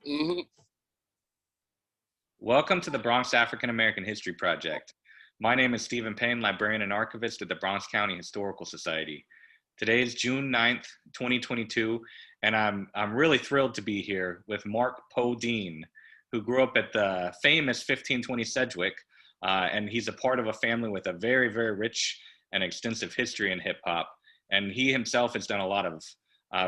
Hmm. Welcome to the Bronx African American History Project. My name is Stephen Payne, librarian and archivist at the Bronx County Historical Society. Today is June 9th, 2022, and I'm really thrilled to be here with Mark Poe Dean, who grew up at the famous 1520 Sedgwick, and he's a part of a family with a very, very rich and extensive history in hip hop. And he himself has done a lot of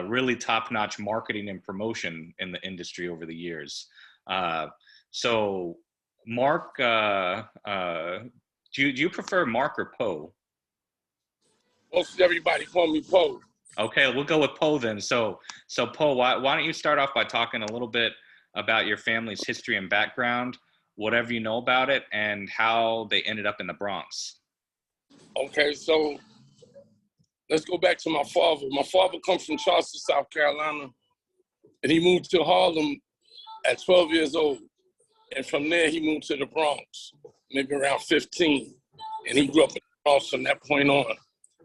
really top-notch marketing and promotion in the industry over the years. So, Mark, do you prefer Mark or Poe? Most everybody call me Poe. Okay, we'll go with Poe then. So Poe, why don't you start off by talking a little bit about your family's history and background, whatever you know about it, and how they ended up in the Bronx. Okay, so let's go back to my father. My father comes from Charleston, South Carolina, and he moved to Harlem at 12 years old. And from there, he moved to the Bronx, maybe around 15. And he grew up in the Bronx from that point on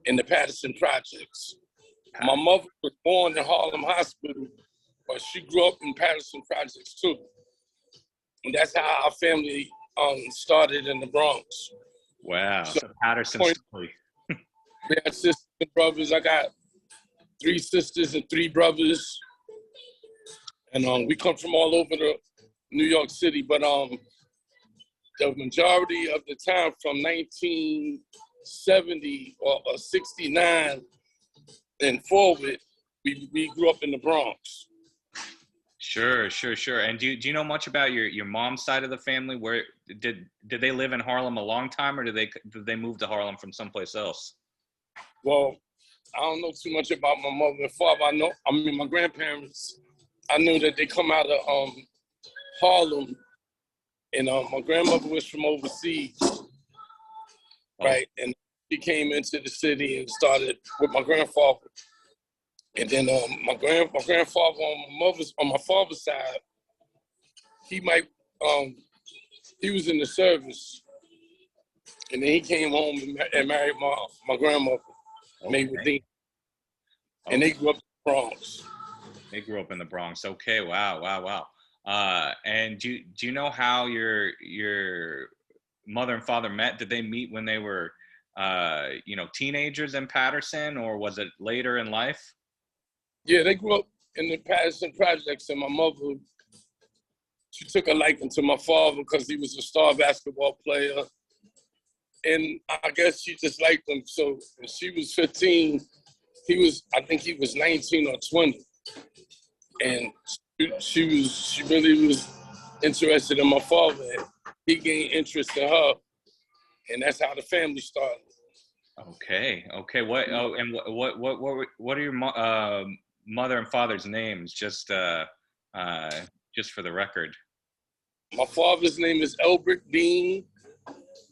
in the Patterson Projects. My mother was born in Harlem Hospital, but she grew up in Patterson Projects too. And that's how our family started in the Bronx. Wow, so Patterson story. We had sisters and brothers. I got 3 sisters and 3 brothers. And we come from all over the New York City, but the majority of the time from 1970 or 69 and forward, we grew up in the Bronx. Sure. And do you know much about your mom's side of the family? Where did they live in Harlem a long time, or did they move to Harlem from someplace else? Well, I don't know too much about my mother and father. My grandparents, I knew that they come out of Harlem, and my grandmother was from overseas, right? And she came into the city and started with my grandfather. And then my grandfather on my father's side, he was in the service, and then he came home and married my grandmother, May with Dean, and they grew up in the Bronx. They grew up in the Bronx. Okay, wow. And do you know how your mother and father met? Did they meet when they were teenagers in Patterson, or was it later in life? Yeah, they grew up in the Patterson Projects, and my mother, she took a liking to my father because he was a star basketball player. And I guess she just liked him. So when she was 15, I think he was 19 or 20. And she really was interested in my father. And he gained interest in her. And that's how the family started. Okay. What are your mother and father's names? Just for the record. My father's name is Elbert Dean,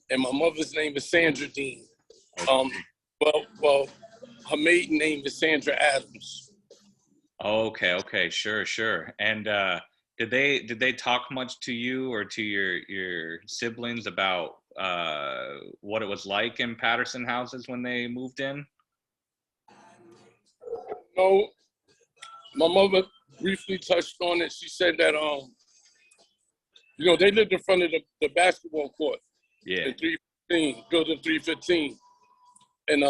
and my mother's name is Sandra Dean. Well, her maiden name is Sandra Adams. Okay, sure. And did they talk much to you or to your siblings about what it was like in Patterson houses when they moved in? No, my mother briefly touched on it. She said that they lived in front of the basketball court. Yeah. In 315, building 315. And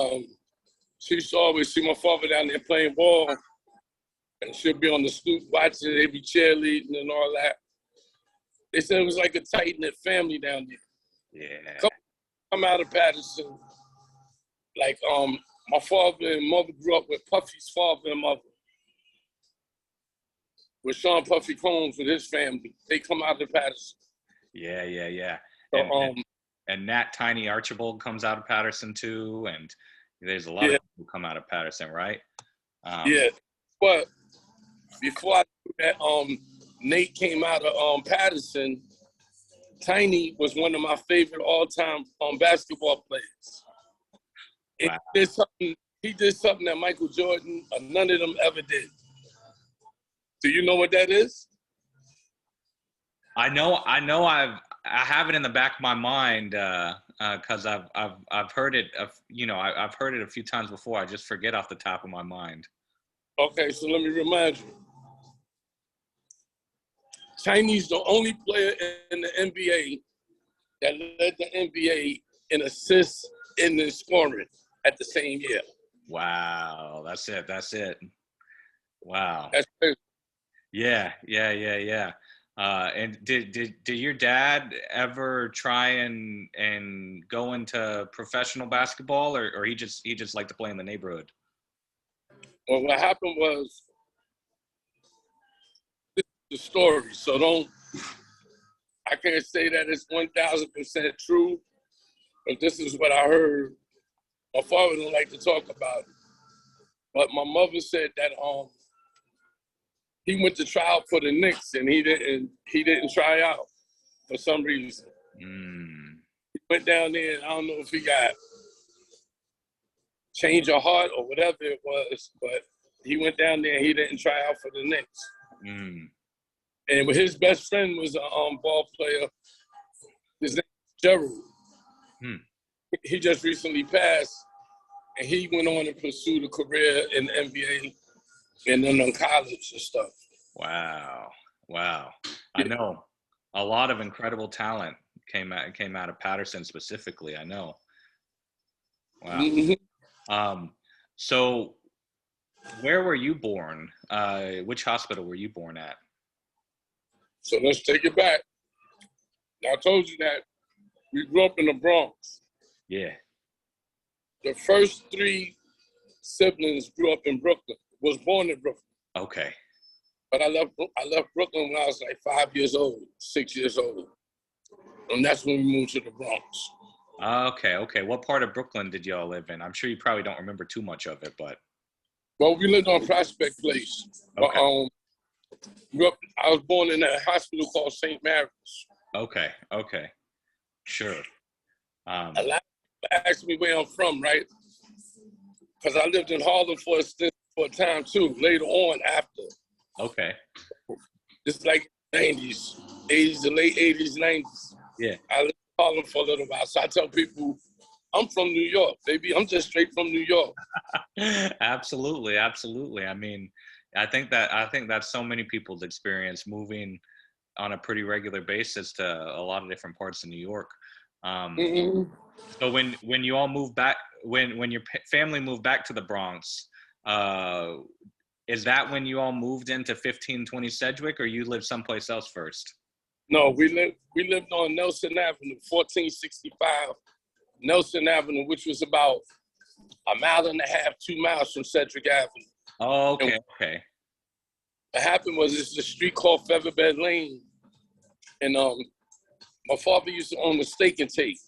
she used to always see my father down there playing ball. And she'll be on the stoop watching, they'd be cheerleading and all that. They said it was like a tight-knit family down there. Yeah. Come out of Patterson. Like my father and mother grew up with Puffy's father and mother. With Sean Puffy Combs with his family. They come out of Patterson. Yeah. So, and Nat Tiny Archibald comes out of Patterson too, and there's a lot of people who come out of Patterson, right? Yeah, but before I knew that, Nate came out of Patterson. Tiny was one of my favorite all-time basketball players. Wow. He did something that Michael Jordan or none of them ever did. Do you know what that is? I know. I have it in the back of my mind because I've heard it. I've heard it a few times before. I just forget off the top of my mind. Okay, so let me remind you. Chinese, the only player in the NBA that led the NBA in assists and in scoring at the same year. Wow, that's it. Wow. That's crazy. Yeah. And did your dad ever try and go into professional basketball, or he just liked to play in the neighborhood? Well, what happened was the story. So I can't say that it's 1,000% true, but this is what I heard. My father don't like to talk about it, but my mother said that he went to try out for the Knicks and he didn't try out for some reason. He went down there and I don't know if he got change of heart or whatever it was, but he went down there and he didn't try out for the Knicks. And his best friend was a ball player. His name was Gerald. He just recently passed, and he went on and pursued a career in the NBA and then on college and stuff. Wow. I know a lot of incredible talent came out of Patterson specifically. I know. Wow. So where were you born? Which hospital were you born at? So let's take it back. Now, I told you that we grew up in the Bronx. Yeah. The first 3 siblings grew up in Brooklyn, was born in Brooklyn. Okay. But I left Brooklyn when I was like 5 years old, 6 years old. And that's when we moved to the Bronx. Okay. What part of Brooklyn did y'all live in? I'm sure you probably don't remember too much of it, but. Well, we lived on Prospect Place. Okay. I was born in a hospital called St. Mary's. Okay. Sure. A lot of people ask me where I'm from, right? Because I lived in Harlem for a time too, later on after. Okay. It's like 90s, 80s, the late 80s, 90s. Yeah. I lived in Harlem for a little while. So I tell people, I'm from New York, baby. I'm just straight from New York. Absolutely. I mean, I think that so many people's experience moving on a pretty regular basis to a lot of different parts of New York. So when you all moved back, when your family moved back to the Bronx, is that when you all moved into 1520 Sedgwick, or you lived someplace else first? No, we lived on Nelson Avenue, 1465 Nelson Avenue, which was about 1.5 miles, 2 miles from Sedgwick Avenue. Oh, okay. What happened was it's a street called Featherbed Lane, and my father used to own a steak and take.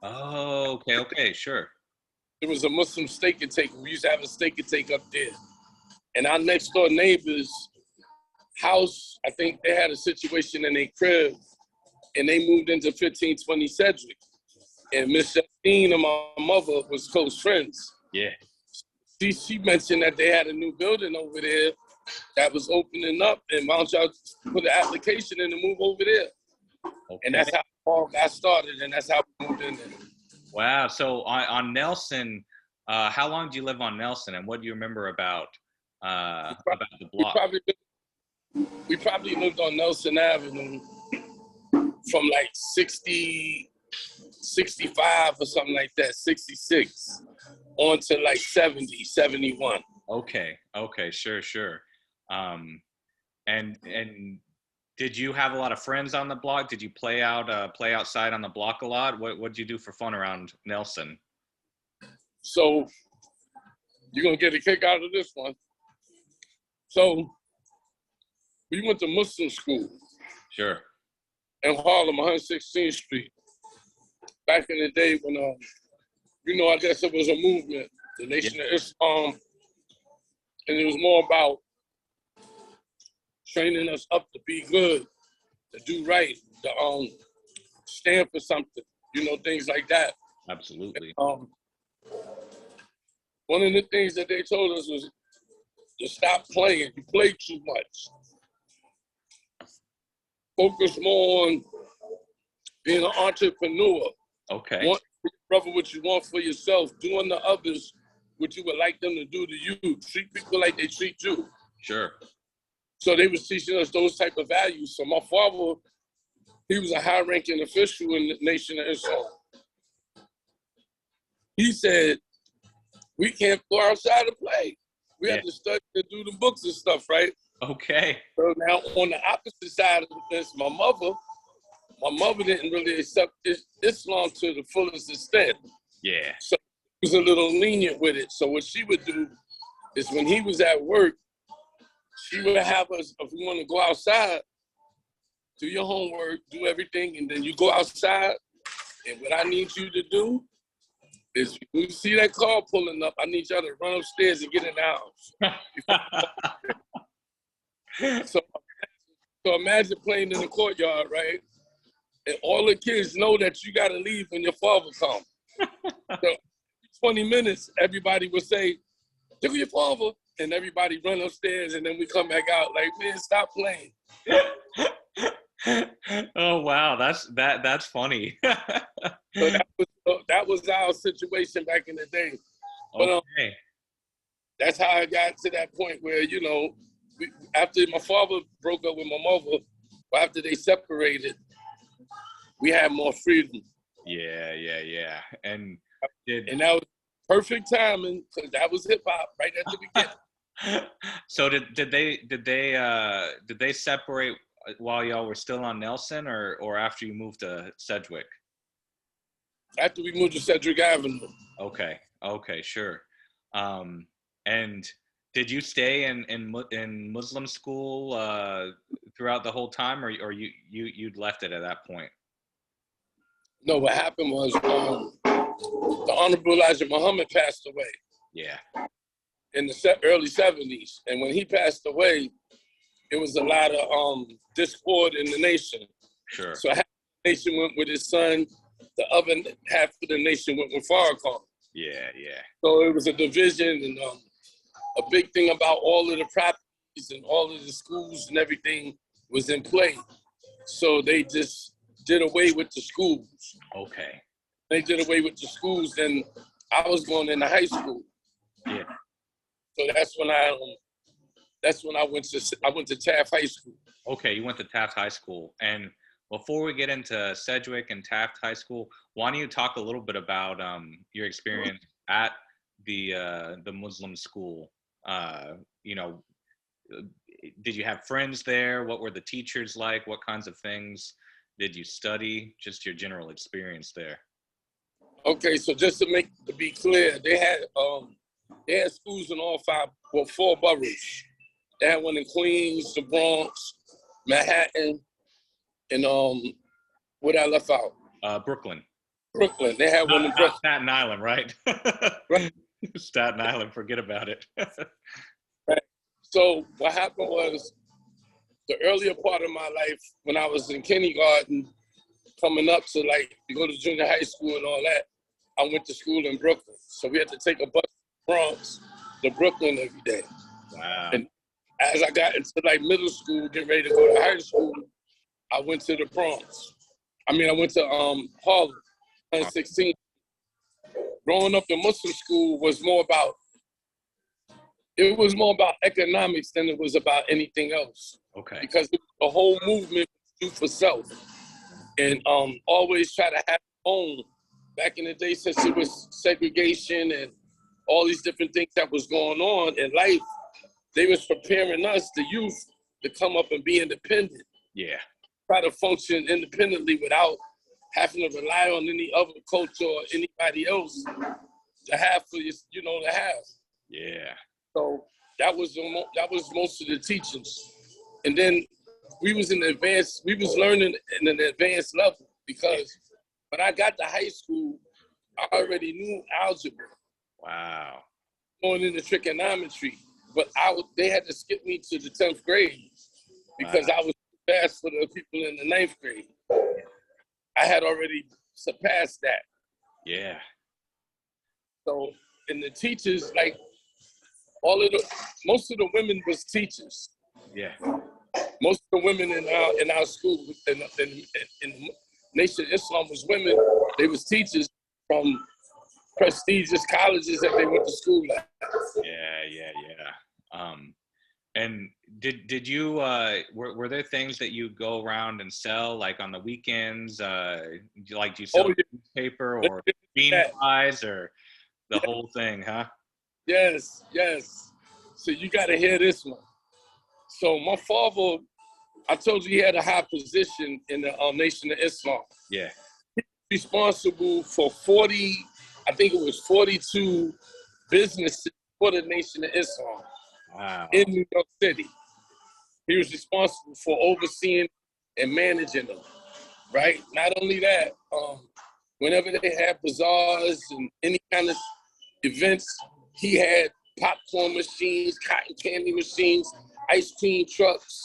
Oh, okay, sure. It was a Muslim steak and take. We used to have a steak and take up there. And our next door neighbor's house, I think they had a situation in their crib, and they moved into 1520 Sedgwick. And Miss Justine and my mother was close friends. Yeah. She mentioned that they had a new building over there that was opening up, and why don't y'all put an application in to move over there? Okay. And that's how it all got started, and that's how we moved in there. Wow. So on Nelson, how long do you live on Nelson, and what do you remember about the block? We probably lived on Nelson Avenue from like 60, 65 or something like that, 66, on to like 70, 71. Okay, sure. And did you have a lot of friends on the block? Did you play outside on the block a lot? What did you do for fun around Nelson? So you're gonna get a kick out of this one. So we went to Muslim school. Sure. In Harlem, 116th Street. Back in the day when, I guess it was a movement, the Nation of Islam, and it was more about training us up to be good, to do right, to stand for something, things like that. Absolutely. And, one of the things that they told us was to stop playing. You play too much. Focus more on being an entrepreneur. Okay. Want for your brother what you want for yourself. Doing to others what you would like them to do to you. Treat people like they treat you. Sure. So they was teaching us those type of values. So my father, he was a high-ranking official in the Nation of Islam. He said, we can't go outside to play. We have to study and do the books and stuff, right? Okay. So now on the opposite side of this, my mother didn't really accept Islam to the fullest extent. Yeah. So he was a little lenient with it. So what she would do is when he was at work, she would have us, if we want to go outside, do your homework, do everything, and then you go outside. And what I need you to do is when you see that car pulling up, I need y'all to run upstairs and get in the house. So imagine playing in the courtyard, right? And all the kids know that you got to leave when your father comes. So 20 minutes, everybody would say, "Look at your father," and everybody run upstairs, and then we come back out like, "Man, stop playing." Oh wow, that's funny. So that was our situation back in the day. But Okay. that's how I got to that point where, you know, after my father broke up with my mother, after they separated, we had more freedom. Yeah. And that was perfect timing because that was hip hop right at the beginning. So did they separate while y'all were still on Nelson or after you moved to Sedgwick? After we moved to Sedgwick Avenue. Okay, sure. And did you stay in Muslim school throughout the whole time, or you'd left it at that point? No, what happened was the Honorable Elijah Muhammad passed away. Yeah. In the early 70s, and when he passed away, it was a lot of discord in the nation. Sure. So half the nation went with his son, the other half of the nation went with Farrakhan. Yeah. So it was a division, and a big thing about all of the properties and all of the schools and everything was in play. So they just did away with the schools. Okay. They did away with the schools, then I was going into high school. Yeah. So that's when I went to Taft High School. Okay, you went to Taft High School. And before we get into Sedgwick and Taft High School, why don't you talk a little bit about your experience at the Muslim school? You know, did you have friends there? What were the teachers like? What kinds of things did you study? Just your general experience there. Okay, so just to be clear, they had schools in four boroughs. They had one in Queens, the Bronx, Manhattan, and what I left out? Brooklyn. Brooklyn. They had one in Brooklyn. Staten Island, right? Right. Staten Island, forget about it. Right. So what happened was the earlier part of my life, when I was in kindergarten, coming up to go to junior high school and all that, I went to school in Brooklyn. So we had to take a bus from Bronx to Brooklyn every day. Wow. And as I got into middle school, getting ready to go to high school, I went to the Bronx. I went to Harlem, 116. Growing up in Muslim school was more about economics than it was about anything else. Okay. Because the whole movement was do for self. And always try to have own. Back in the day, since it was segregation and all these different things that was going on in life, they was preparing us, the youth, to come up and be independent. Yeah. Try to function independently without having to rely on any other culture or anybody else to have for to have. Yeah. So that was most of the teachings. And then we was learning in an advanced level because when I got to high school, I already knew algebra. Wow. Going into trigonometry, but they had to skip me to the 10th grade because I was fast for the people in the 9th grade. I had already surpassed that. Yeah. So, and the teachers, most of the women was teachers. Yeah. Most of the women in our school, in Nation of Islam was women. They was teachers from prestigious colleges that they went to school at. Yeah. And did you were there things that you go around and sell like on the weekends? Do you sell Oh, newspaper yeah. or bean That. pies or the whole thing, huh? Yes, yes. So you got to hear this one. So my father, I told you he had a high position in the Nation of Islam. Yeah. Responsible for 40, I think it was 42 businesses for the Nation of Islam Wow. in New York City. He was responsible for overseeing and managing them, right? Not only that, whenever they had bazaars and any kind of events, he had popcorn machines, cotton candy machines, ice cream trucks.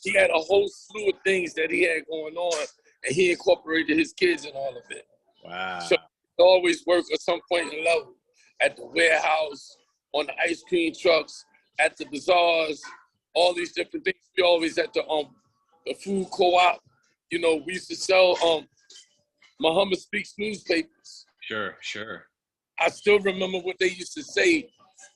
He had a whole slew of things that he had going on, and he incorporated his kids in all of it. Wow. So he always worked at some point in level at the warehouse, on the ice cream trucks, at the bazaars, all these different things. We always at the food co-op. You know, we used to sell Muhammad Speaks newspapers. Sure. I still remember what they used to say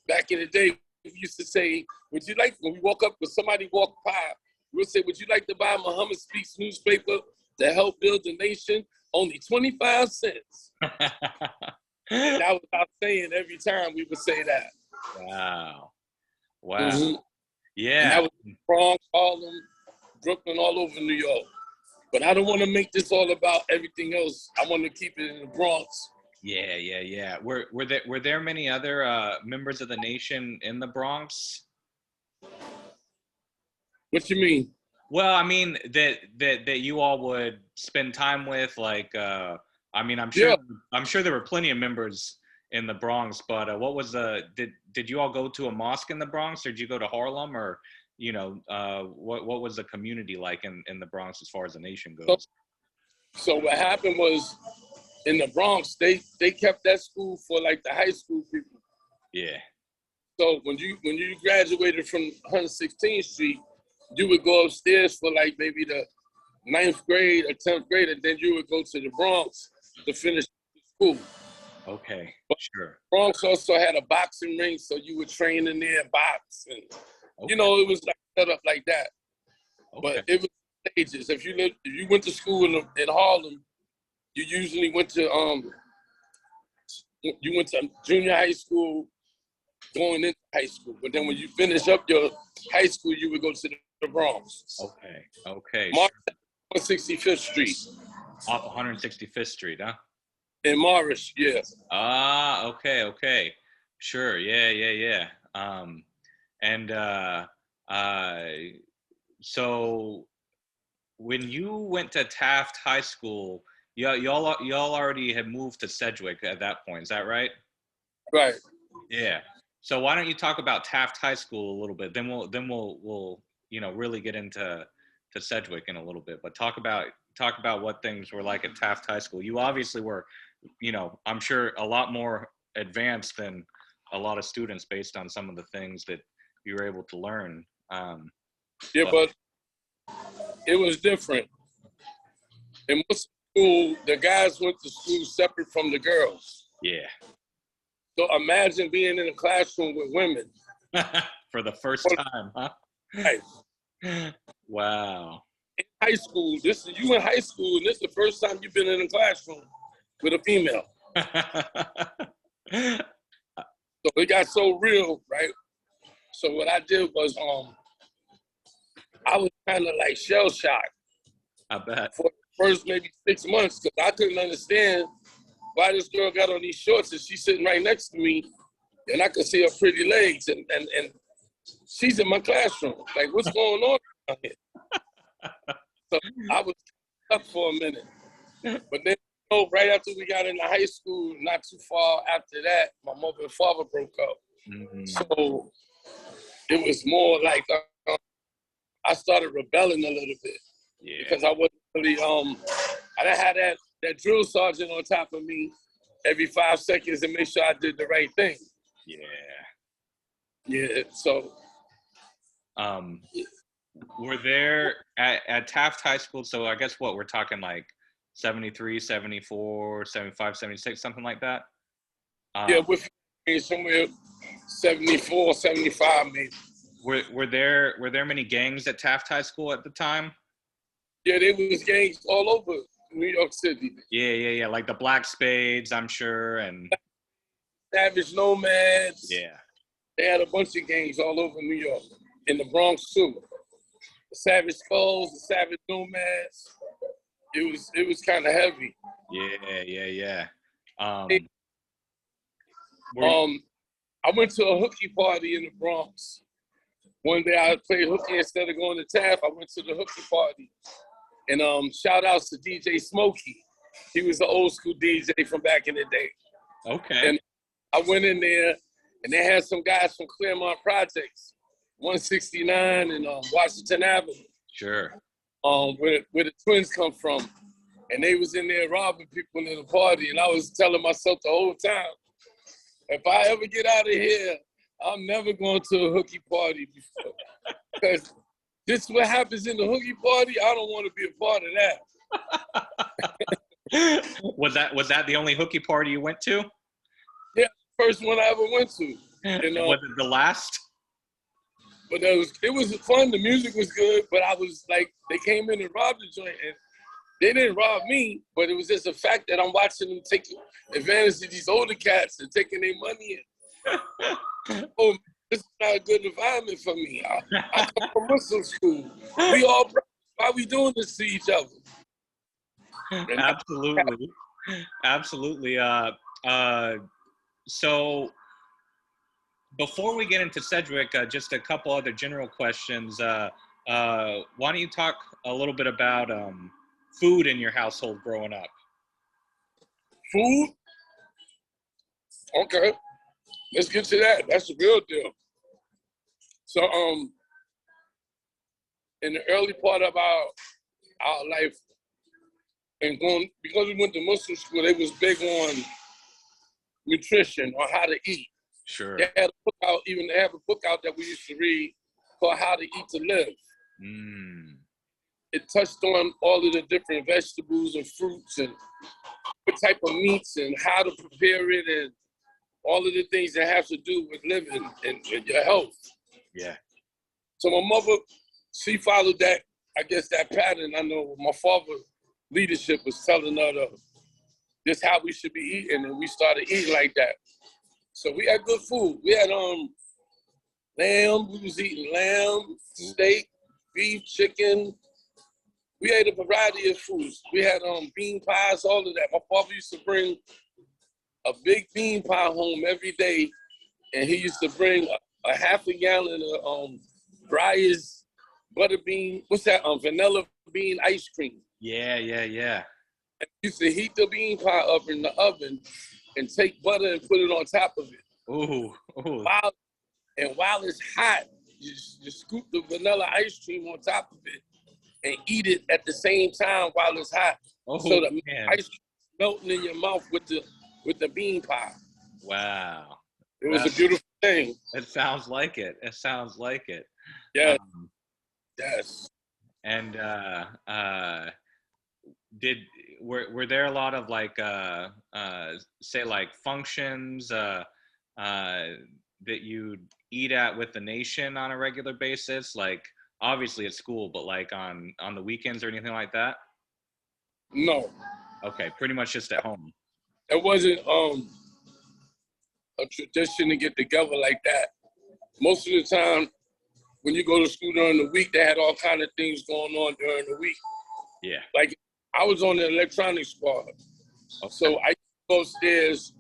back in the day. We used to say, would you like, when we walk up, when somebody walked by, we would say, would you like to buy Muhammad Speaks newspaper to help build the nation? Only 25 cents. That was our saying every time we would say that. Wow. Mm-hmm. Yeah. And that was Bronx, Harlem, Brooklyn, all over New York. But I don't want to make this all about everything else. I want to keep it in the Bronx. Yeah. Were there many other members of the nation in the Bronx? What you mean? Well, I mean that you all would spend time with, like, I mean, I'm sure there were plenty of members in the Bronx, but what was did you all go to a mosque in the Bronx, or did you go to Harlem, or what was the community like in the Bronx as far as the nation goes? So what happened was, in the Bronx, they kept that school for like the high school people. Yeah. So when you graduated from 116th Street, you would go upstairs for like maybe the 9th grade or 10th grade, and then you would go to the Bronx to finish school. Okay, sure. Bronx also had a boxing ring, so you would train in there and box, and it was like set up like that. Okay. But it was stages. If you went to school in Harlem, you usually went to junior high school, going into high school. But then when you finish up your high school, you would go to the Bronx. Okay. Morris, 165th Street. Off 165th Street, huh? In Morris, yeah. Ah, okay. Sure, yeah. So when you went to Taft High School, y'all already had moved to Sedgwick at that point, is that right? Right. Yeah. So why don't you talk about Taft High School a little bit? Then we'll really get into Sedgwick in a little bit. But talk about what things were like at Taft High School. You obviously were, I'm sure a lot more advanced than a lot of students based on some of the things that you were able to learn. But it was different. In most school, the guys went to school separate from the girls. Yeah. So imagine being in a classroom with women. For the first time, huh? Right. Wow. In high school, you in high school, and this is the first time you've been in a classroom with a female. So it got so real, right? So what I did was, I was kind of like shell shocked. I bet. For the first maybe 6 months, because I couldn't understand why this girl got on these shorts and she's sitting right next to me, and I could see her pretty legs, and she's in my classroom. Like, what's going on out here? So I was up for a minute. But then, right after we got into high school, not too far after that, my mother and father broke up. Mm-hmm. So it was more like I started rebelling a little bit. Yeah. Because I wasn't really, I didn't have that drill sergeant on top of me every 5 seconds and make sure I did the right thing. Yeah, so. Were there at Taft High School, so I guess we're talking like 73, 74, 75, 76, something like that? Yeah, we're somewhere 74, 75 maybe. Were there many gangs at Taft High School at the time? Yeah, there was gangs all over New York City. Yeah. Like the Black Spades, I'm sure, and Savage Nomads. yeah. They had a bunch of gangs all over New York. In the Bronx too. The Savage Skulls, the Savage Nomads. It was kind of heavy. Yeah. I went to a hooky party in the Bronx. One day I played hooky instead of going to Taft. I went to the hooky party. And shout outs to DJ Smokey. He was an old school DJ from back in the day. Okay. And I went in there and they had some guys from Claremont Projects, 169 and Washington Avenue. Sure. Where the twins come from. And they was in there robbing people in the party. And I was telling myself the whole time, if I ever get out of here, I'm never going to a hooky party before. Because this is what happens in the hooky party. I don't want to be a part of that. Was that the only hooky party you went to? Yeah, first one I ever went to. And, was it the last? But it was fun. The music was good. But I was like, they came in and robbed the joint. And they didn't rob me. But it was just a fact that I'm watching them take advantage of these older cats and taking their money. Oh, this is not a good environment for me. I come from Muslim school. We all brothers. Why we doing this to each other? Absolutely. So before we get into Sedgwick, just a couple other general questions. Why don't you talk a little bit about food in your household growing up? Food? Okay. Let's get to that. That's the real deal. So, in the early part of our life, and because we went to Muslim school, they was big on nutrition, on how to eat. Sure. They had a book out, they have a book out that we used to read called How to Eat to Live. It touched on all of the different vegetables and fruits and what type of meats and how to prepare it and all of the things that have to do with living and your health. Yeah. So my mother, she followed that, I guess, that pattern. I know my father's leadership was telling her this how we should be eating, and we started eating like that. So we had good food. We had lamb. We was eating lamb, steak, beef, chicken. We ate a variety of foods. We had bean pies, all of that. My father used to bring a big bean pie home every day, and he used to bring a half a gallon of Breyer's butterbean, vanilla bean ice cream. Yeah. And he used to heat the bean pie up in the oven and take butter and put it on top of it. Ooh. While it's hot, you scoop the vanilla ice cream on top of it and eat it at the same time while it's hot. So the ice cream melting in your mouth with the bean pie. Wow. It was a beautiful thing. It sounds like it. Yeah. Yes. And were there a lot of like say like functions that you'd eat at with the nation on a regular basis, like obviously at school, but like on the weekends or anything like that? No. Okay, pretty much just at home. It wasn't a tradition to get together like that. Most of the time, when you go to school during the week, they had all kind of things going on during the week. Yeah. Like, I was on the electronics squad. Okay. So I go upstairs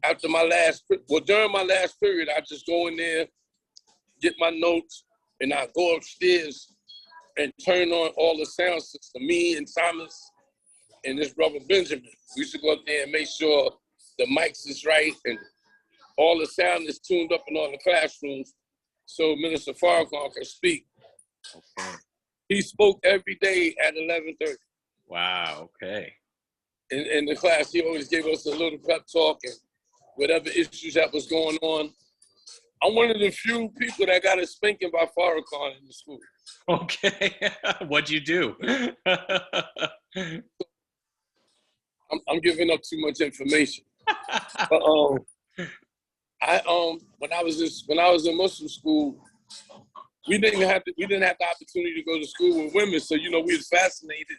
during my last period, I just go in there, get my notes, and I go upstairs and turn on all the sound system. Me and Thomas and this brother Benjamin, we used to go up there and make sure the mics is right and all the sound is tuned up in all the classrooms so Minister Farrakhan can speak. Okay. He spoke every day at 11:30. Wow, okay. In the class, he always gave us a little pep talk and whatever issues that was going on. I'm one of the few people that got a spanking by Farrakhan in the school. Okay. What'd you do? I'm giving up too much information. But, when I was in Muslim school, we didn't have the opportunity to go to school with women. So, we was fascinated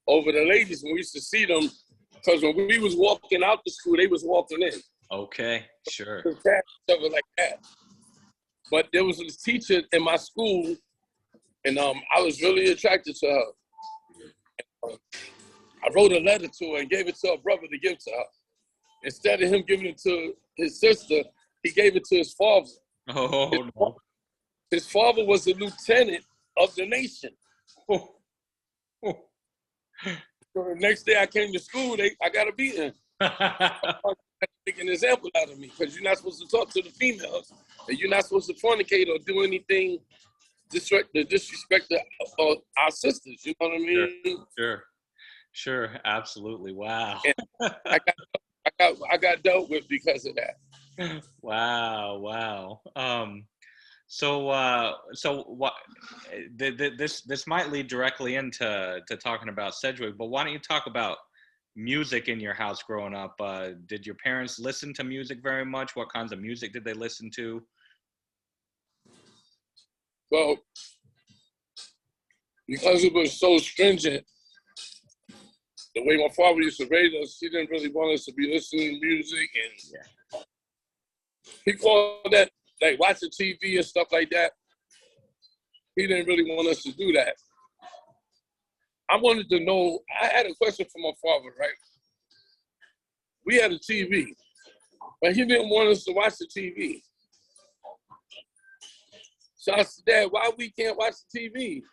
over the ladies when we used to see them, because when we was walking out the school, they was walking in. Okay, sure. Stuff like that. But there was this teacher in my school, and I was really attracted to her. I wrote a letter to her and gave it to her brother to give to her. Instead of him giving it to his sister, he gave it to his father. Oh, no. His father was a lieutenant of the nation. So the next day I came to school, I got a beating. Make an example out of me, because you're not supposed to talk to the females, and you're not supposed to fornicate or do anything to disrespect our sisters. You know what I mean? Sure, absolutely. Wow. I got dealt with because of that. Wow. So what? This might lead directly into talking about Sedgwick, but why don't you talk about music in your house growing up? Did your parents listen to music very much? What kinds of music did they listen to? Well, because it was so stringent, the way my father used to raise us, he didn't really want us to be listening to music, and he called that like watching TV and stuff like that. He didn't really want us to do that. I wanted to know, I had a question for my father, right? We had a TV, but he didn't want us to watch the TV. So I said, Dad, why we can't watch the TV?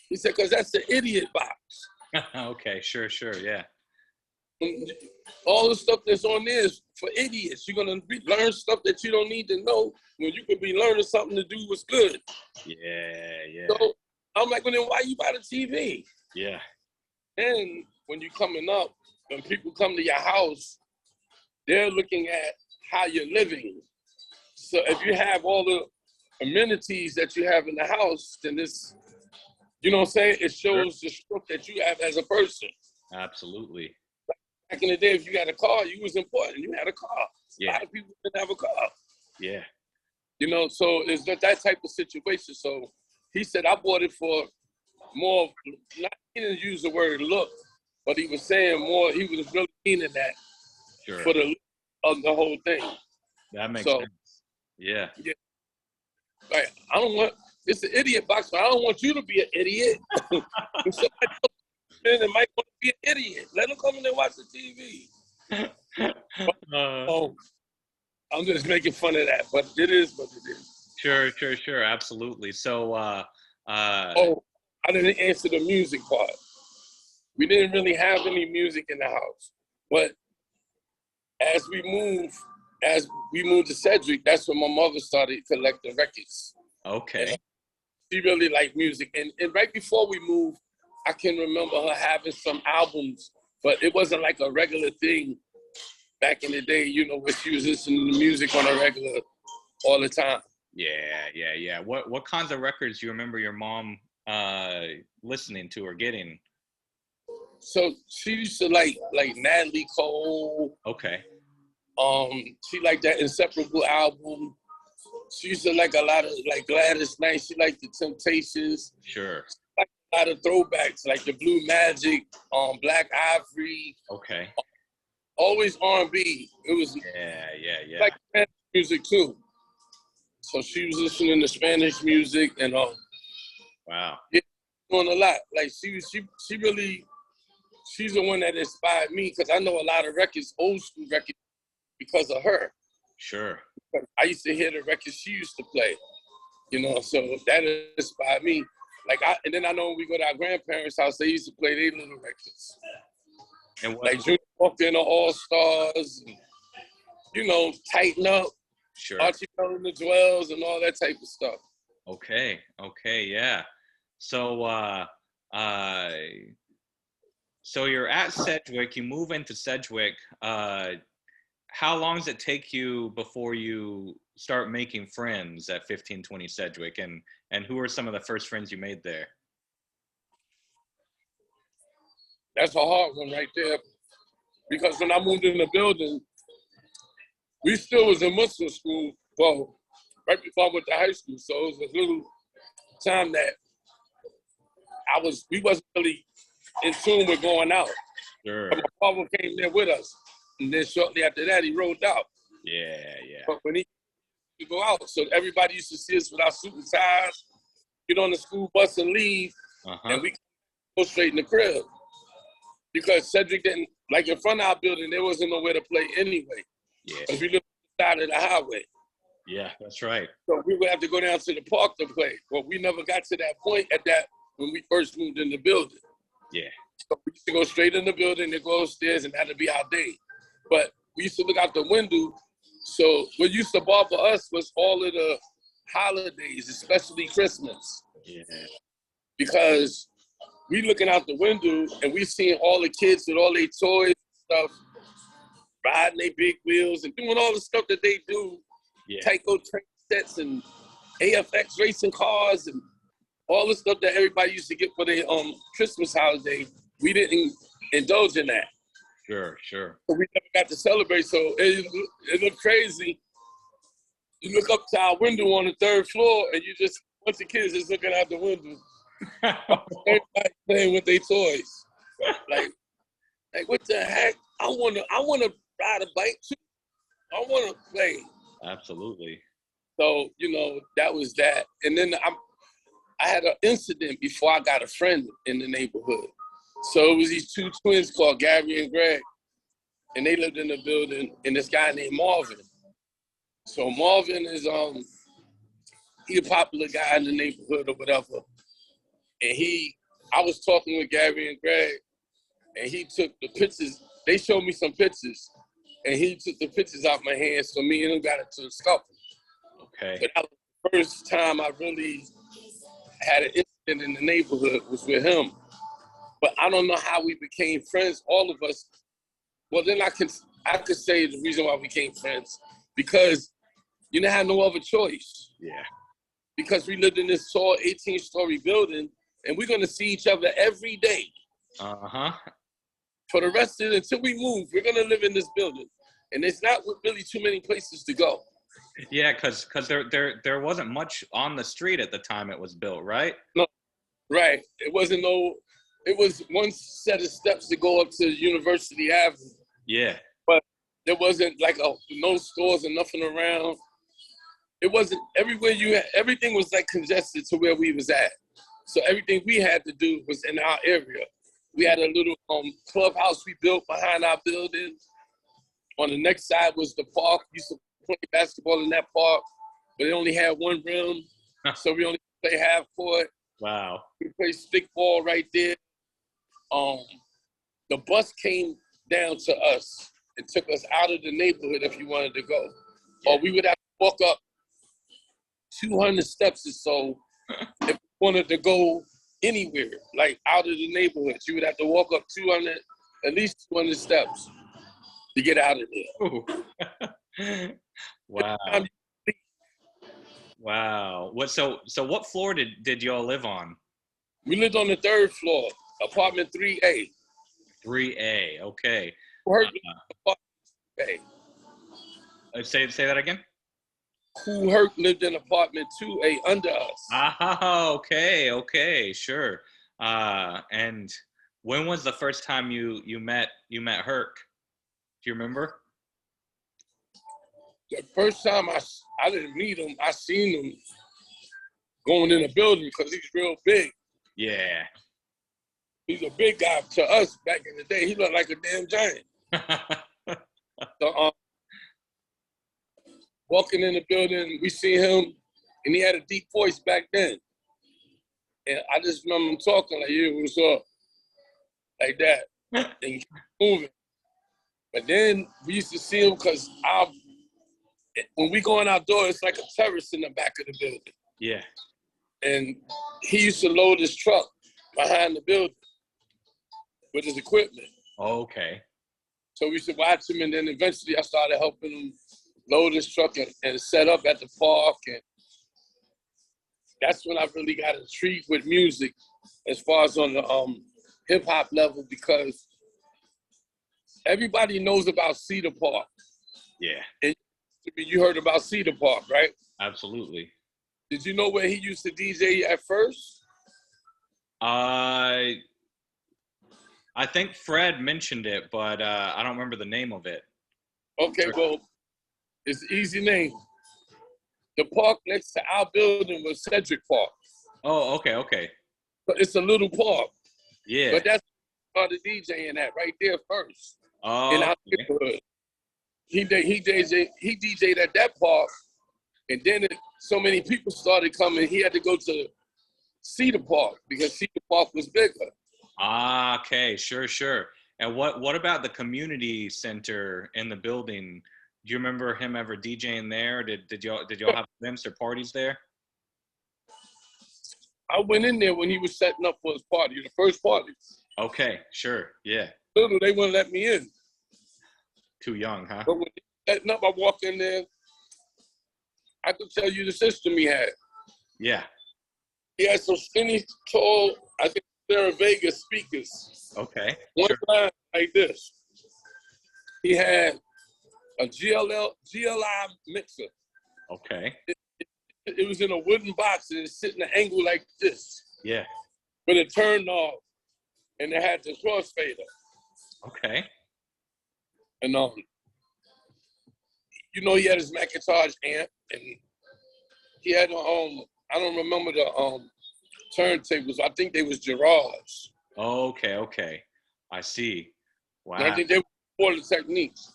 He said, because that's the idiot box. Okay, sure, yeah. All the stuff that's on there is for idiots. You're going to learn stuff that you don't need to know when you could be learning something to do what's good. Yeah. So I'm like, well, then why you buy the TV? Yeah. And when you're coming up, when people come to your house, they're looking at how you're living. So if you have all the amenities that you have in the house, then this, you know what I'm saying? It shows the strength that you have as a person. Absolutely. Back in the day, if you got a car, you was important. You had a car. Yeah. A lot of people didn't have a car. Yeah. So it's that type of situation. So he said, I bought it for more, he didn't use the word look, but he was saying more, he was really meaning that for the look of the whole thing. That makes sense. Yeah. Like, I don't want, it's an idiot box, but I don't want you to be an idiot. If somebody else might want to be an idiot, let them come in and watch the TV. I'm just making fun of that, but it is what it is. Sure, absolutely. So, I didn't answer the music part. We didn't really have any music in the house, but as we moved to Sedgwick, that's when my mother started collecting records. Okay. And she really liked music, and right before we moved, I can remember her having some albums, but it wasn't like a regular thing back in the day, where she was listening to music on a regular all the time. Yeah. What kinds of records do you remember your mom listening to or getting? So she used to like Natalie Cole. Okay. She liked that Inseparable album. She used to like a lot of like Gladys Knight. She liked the Temptations. Sure. She liked a lot of throwbacks like the Blue Magic, Black Ivory. Okay. Always R&B. It was like Spanish music too. So she was listening to Spanish music and wow. Yeah, doing a lot. Like she's the one that inspired me, because I know a lot of records, old school records, because of her. Sure. I used to hear the records she used to play, so that inspired me. And then I know when we go to our grandparents' house, they used to play their little records. And what, like Junior Walker and the All-Stars, and, Tighten Up, sure. Archie Bell and the Dwells, and all that type of stuff. Okay, yeah. So, so you're at Sedgwick, you move into Sedgwick. How long does it take you before you start making friends at 1520 Sedgwick? And who are some of the first friends you made there? That's a hard one right there. Because when I moved in the building, we still was in Muslim school. Well, right before I went to high school. So it was a little time that we wasn't really in tune with going out. Sure. But my father came there with us. And then shortly after that, he rolled out. Yeah. But when he would go out, so everybody used to see us with our suit and ties, get on the school bus and leave, and we go straight in the crib. Because Sedgwick didn't, like in front of our building, there wasn't nowhere to play anyway. Yeah. Because we lived on the side of the highway. Yeah, that's right. So we would have to go down to the park to play. But we never got to that point when we first moved in the building. Yeah. So we used to go straight in the building and go upstairs, and that'd be our day. But we used to look out the window. So what used to bother us was all of the holidays, especially Christmas. Yeah. Because we looking out the window and we seeing all the kids with all their toys and stuff, riding their big wheels and doing all the stuff that they do. Yeah. Tyco train sets and AFX racing cars and all the stuff that everybody used to get for their Christmas holiday. We didn't indulge in that. Sure. So we never got to celebrate. So it looked crazy. You look up to our window on the third floor and you just, a bunch of kids just looking out the window. Everybody playing with their toys. Like what the heck? I wanna ride a bike too. I wanna play. Absolutely. So, that was that. And then I had an incident before I got a friend in the neighborhood. So it was these two twins called Gary and Greg. And they lived in the building, and this guy named Marvin. So Marvin is he a popular guy in the neighborhood or whatever. And I was talking with Gary and Greg, and he took the pictures. They showed me some pictures, and he took the pictures out my hands, so me and him got into a scuffle. Okay. But that was the first time I really had an incident in the neighborhood was with him. But I don't know how we became friends, all of us. Well, then I could say the reason why we became friends, because you didn't have no other choice. Yeah. Because we lived in this tall 18-story building, and we're gonna see each other every day. For the rest of it, until we move, we're gonna live in this building, and there's not really too many places to go. Yeah, because there wasn't much on the street at the time it was built, right? No, right. It was one set of steps to go up to University Ave. Yeah. But there wasn't like no stores and nothing around. It wasn't everywhere everything was like congested to where we was at. So everything we had to do was in our area. We had a little clubhouse we built behind our building. On the next side was the park. We used to play basketball in that park, but it only had one rim. So we only play half court. Wow. We played stickball right there. The bus came down to us and took us out of the neighborhood if you wanted to go. Yeah. Or we would have to walk up 200 steps or so if you wanted to go anywhere, like out of the neighborhood. You would have to walk up at least 200 steps to get out of there. Wow. Wow. So what floor did y'all live on? We lived on the third floor, apartment 3A. 3A, okay. Say that again? Who Hurt lived in apartment 2A under us. Okay, sure. And when was the first time you met Herc? Do you remember? The first time I didn't meet him, I seen him going in the building because he's real big. Yeah. He's a big guy to us back in the day. He looked like a damn giant. So, walking in the building, we see him, and he had a deep voice back then. And I just remember him talking like, "Yeah, what's up?" Like that, and moving. But then we used to see him because when we go in our door, it's like a terrace in the back of the building. Yeah. And he used to load his truck behind the building with his equipment. Oh, okay. So we used to watch him, and then eventually I started helping him load his truck and set up at the park. And that's when I really got intrigued with music as far as on the hip-hop level, because everybody knows about Cedar Park. Yeah. And You heard about Cedar Park, right? Absolutely. Did you know where he used to DJ at first? I think Fred mentioned it, but I don't remember the name of it. Okay, well, it's an easy name. The park next to our building was Sedgwick Park. Oh, okay. But it's a little park. Yeah. But that's where the DJing at right there first. Oh, in our neighborhood. He DJ'd at that park, and then so many people started coming. He had to go to Cedar Park because Cedar Park was bigger. Ah, okay, sure. And what about the community center in the building? Do you remember him ever DJing there? Did y'all have events or parties there? I went in there when he was setting up for his party, the first party. Okay, sure, yeah. Little, they wouldn't let me in. Too young, huh? But when he was setting up, I walked in there. I could tell you the system he had. Yeah. He had some skinny, tall, I think they're Vegas speakers. Okay. One sure. line like this. He had a GLI mixer. Okay. It was in a wooden box and it's sitting at an angle like this. Yeah. But it turned off and it had the crossfader. Okay. And you know, he had his Macintosh amp and he had I don't remember the turntables. I think they was Gerard's. Okay. I see. Wow. And I think they were for the techniques.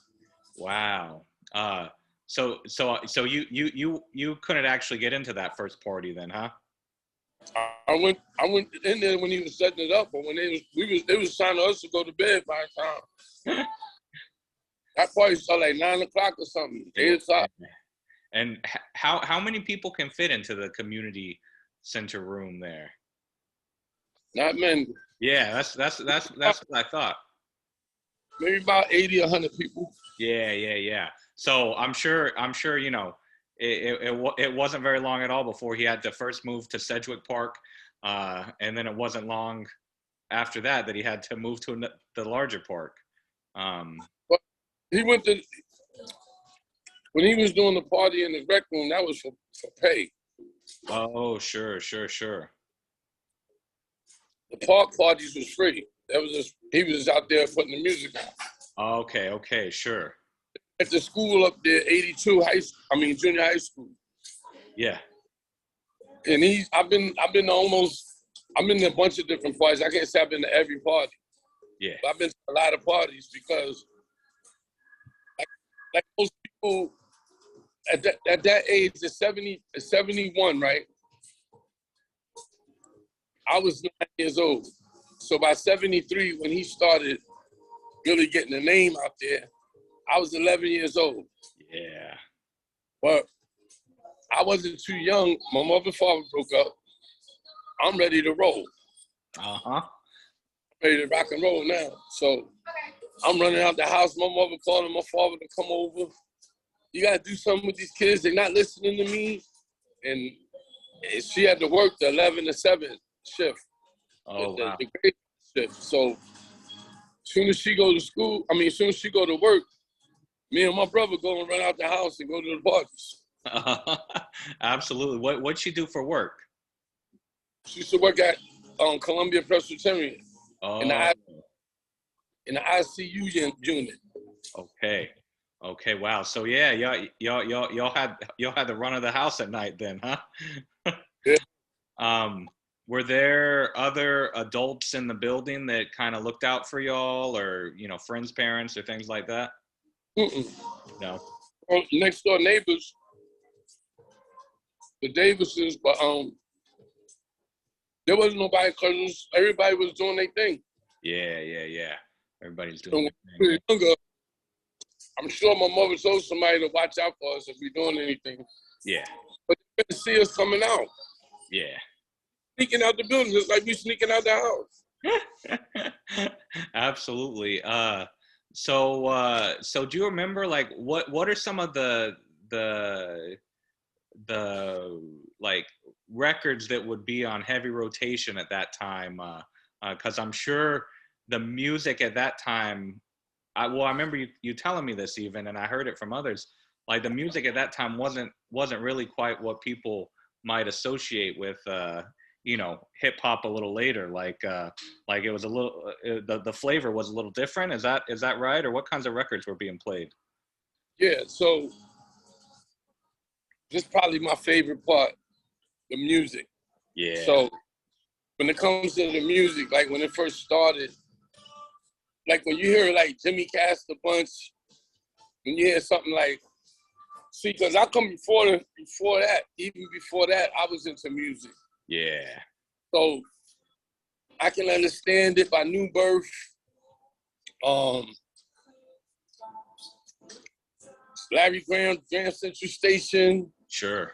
Wow. So you couldn't actually get into that first party then, huh? I went in there when he was setting it up, but when they was trying to us to go to bed by the time. That party started like 9 o'clock or something, 8 o'clock. And how many people can fit into the community center room there? Not many. Yeah, that's what I thought. Maybe about 80, 100 people. Yeah. So I'm sure you know it wasn't very long at all before he had to first move to Sedgwick Park, and then it wasn't long after that he had to move to the larger park. But he went to when he was doing the party in the rec room. That was for pay. Oh, sure. The park parties was free. That was just he was out there putting the music on. Okay, sure. At the school up there, 82 junior high school. Yeah. And I've been to a bunch of different parties. I can't say I've been to every party. Yeah. But I've been to a lot of parties because like most people at that age, it's 71, right? I was 9 years old. So by 73, when he started really getting the name out there, I was 11 years old. Yeah. But I wasn't too young. My mother and father broke up. I'm ready to roll. Uh-huh. Ready to rock and roll now. So I'm running out the house. My mother calling my father to come over. You got to do something with these kids. They're not listening to me. And she had to work the 11 to 7 shift. Oh, wow. The grade shift. So as soon as she go to work, me and my brother go and run out the house and go to the parties. Absolutely. What'd she do for work? She used to work at Columbia Presbyterian in the ICU unit. Okay. Wow. So yeah, y'all had the run of the house at night then, huh? Yeah. Were there other adults in the building that kind of looked out for y'all, or friends' parents or things like that? Mm-mm. No. Next door neighbors, the Davises, but there wasn't nobody because everybody was doing their thing. Yeah. Everybody's doing their thing. Younger, I'm sure my mother told somebody to watch out for us if we're doing anything. Yeah. But they couldn't see us coming out. Yeah. Sneaking out the building just like we sneaking out the house. Absolutely. So do you remember like what are some of the like records that would be on heavy rotation at that time? Because I'm sure the music at that time, I remember you telling me this even, and I heard it from others. like the music at that time wasn't really quite what people might associate with you know, hip hop a little later. Like it was a little the flavor was a little different. Is that right? Or what kinds of records were being played? Yeah, so this is probably my favorite part, the music. Yeah. So when it comes to the music, like when it first started, like when you hear like Jimmy Cass a bunch, when you hear something like, see, because I come before that, even before that, I was into music. Yeah. So I can understand it by New Birth, Larry Graham, Grand Central Station, Sure.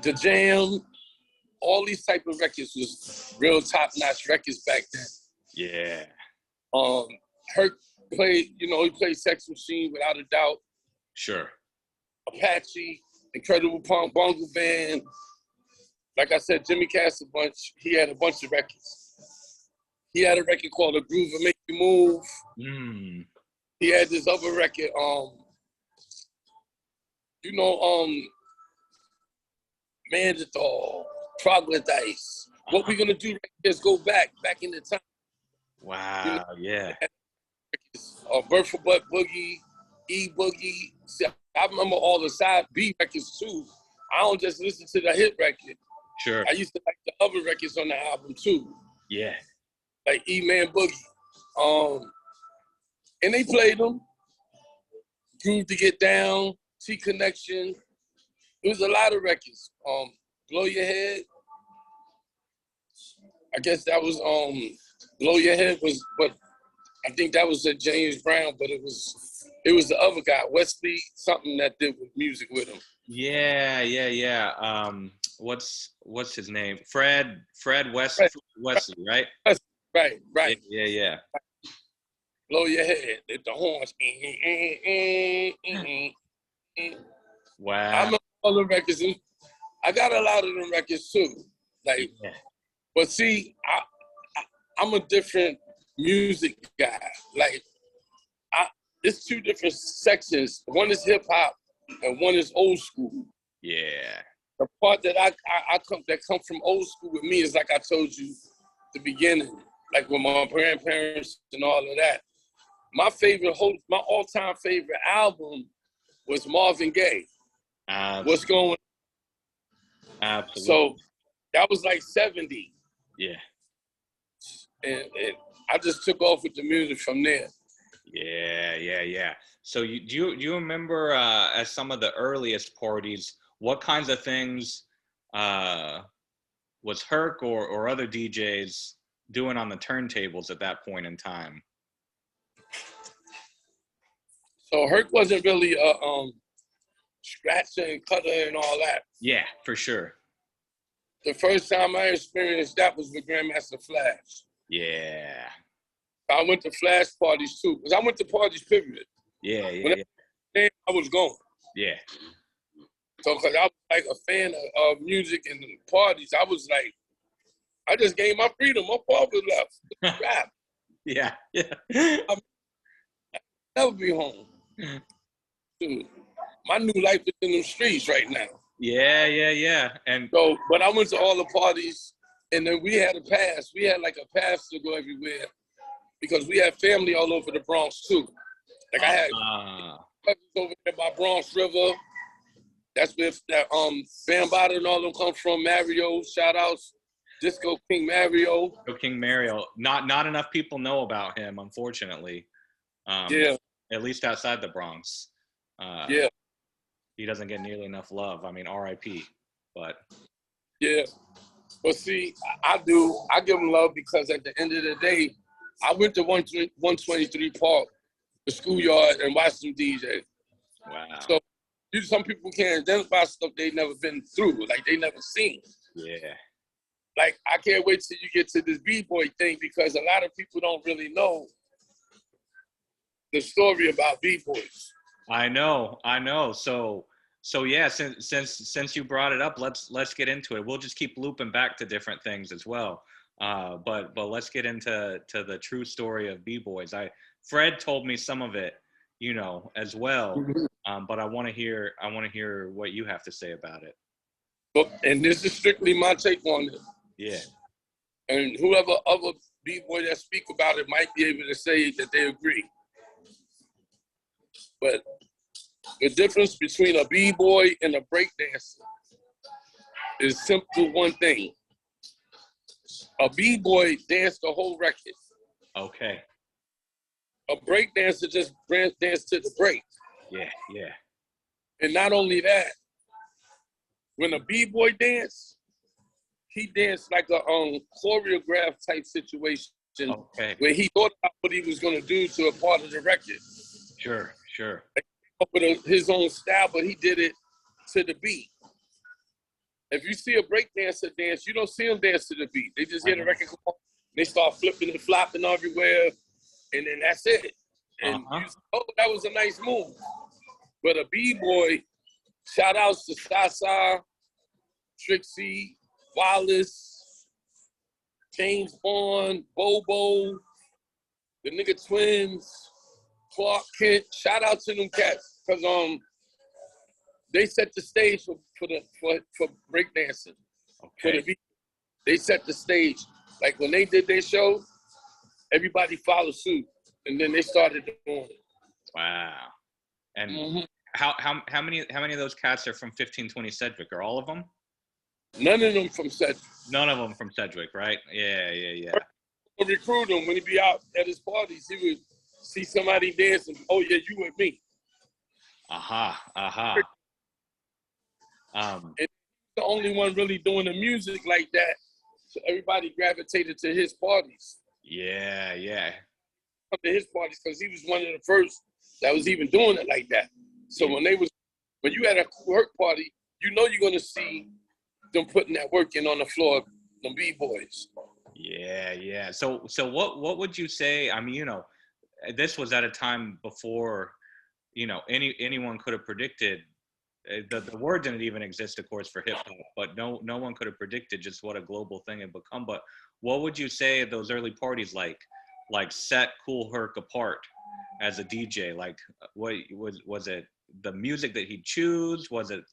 The Jam, all these type of records was real top-notch records back then. Yeah. Herc played, you know, he played Sex Machine without a doubt. Sure. Apache, Incredible Punk, Bongo Band. Like I said, Jimmy Cass a bunch. He had a bunch of records. He had a record called "A Groove and Make You Move." He had this other record, you know, Mandatory, Troglodytes. What we're gonna do right is go back in the time. Wow. You know, Yeah. Birth for Butt Boogie, E Boogie. See, I remember all the side B records too. I don't just listen to the hit record. Sure. I used to like the other records on the album too. Yeah. Like E-Man Boogie. And they played them. Groove to Get Down, T Connection. It was a lot of records. Blow Your Head. I guess that was Blow Your Head was, but I think that was a James Brown, but it was the other guy, Wesley, something that did with music with him. Yeah. What's his name? Fred West Right. Wesley, right? Right. Yeah. Blow Your Head, hit the horns. Wow. I remember all the records. I got a lot of them records too. Like, Yeah. but see, I'm a different music guy. Like, it's two different sections. One is hip hop, and one is old school. Yeah. The part that I come from old school with me is like I told you, the beginning, like with my grandparents and all of that. My all-time favorite album was Marvin Gaye. What's Going On? Absolutely. So that was like 70. Yeah. And I just took off with the music from there. Yeah. So do you remember at some of the earliest parties, what kinds of things was Herc or other DJs doing on the turntables at that point in time? So Herc wasn't really a scratcher and cutter and all that. Yeah, for sure. The first time I experienced that was with Grandmaster Flash. Yeah. I went to Flash parties too, because I went to parties, period. Yeah. I was going. Yeah. So, because I was like a fan of music and parties, I was like, I just gained my freedom. My father left. Rap. Yeah. I'll never be home. Dude, my new life is in the streets right now. Yeah. And so, but I went to all the parties, and then we had a pass. We had like a pass to go everywhere because we had family all over the Bronx too. Like I had cousins over there by Bronx River. That's where that Bambaataa and all them come from. Mario, shout outs, Disco King Mario. King Mario. Not enough people know about him, unfortunately. Yeah. At least outside the Bronx. Yeah. He doesn't get nearly enough love. I mean, R.I.P. But yeah. But see, I do. I give him love because at the end of the day, I went to 123 Park, the schoolyard, and watched them DJ. Wow. So some people can't identify stuff they never been through, like they never seen. Yeah. Like, I can't wait till you get to this B-boy thing because a lot of people don't really know the story about B-boys. I know. So yeah, since you brought it up, let's get into it. We'll just keep looping back to different things as well. But let's get into the true story of B-boys. Fred told me some of it, you know, as well. Mhm. But I want to hear what you have to say about it. But, and this is strictly my take on it. Yeah. And whoever other b-boy that speak about it might be able to say that they agree. But the difference between a b-boy and a breakdancer is simply one thing. A b-boy danced the whole record. Okay. A breakdancer just danced to the break. Yeah. Yeah. And not only that, when a b-boy danced, he danced like a choreographed type situation, Okay. where he thought about what he was going to do to a part of the record. Sure. Sure. Up with his own style, but he did it to the beat. If you see a breakdancer dance, you don't see them dance to the beat. They just hear the record come on, they start flipping and flopping everywhere, and then that's it. And you say, oh, that was a nice move. But a b-boy, shout outs to Sasa, Trixie, Wallace, James Bond, Bobo, the nigga Twins, Clark Kent. Shout out to them cats, because they set the stage for breakdancing. Okay. For the beat. They set the stage. Like when they did their show, everybody followed suit, and then they started doing it. Wow. And how many of those cats are from 1520 Sedgwick? Are all of them? None of them from Sedgwick. None of them from Sedgwick, right? Yeah. I recruit him when he be out at his parties. He would see somebody dancing. Oh yeah, you and me. And the only one really doing the music like that, so everybody gravitated to his parties. Yeah. To his parties because he was one of the first that was even doing it like that. So when you had a work party, you know you're gonna see them putting that work in on the floor, them b-boys. Yeah. So what would you say? I mean, you know, this was at a time before, you know, anyone could have predicted. The word didn't even exist, of course, for hip hop, but no one could have predicted just what a global thing had become. But what would you say of those early parties like set Kool Herc apart as a DJ? Like, what was it? The music that he'd choose? Was it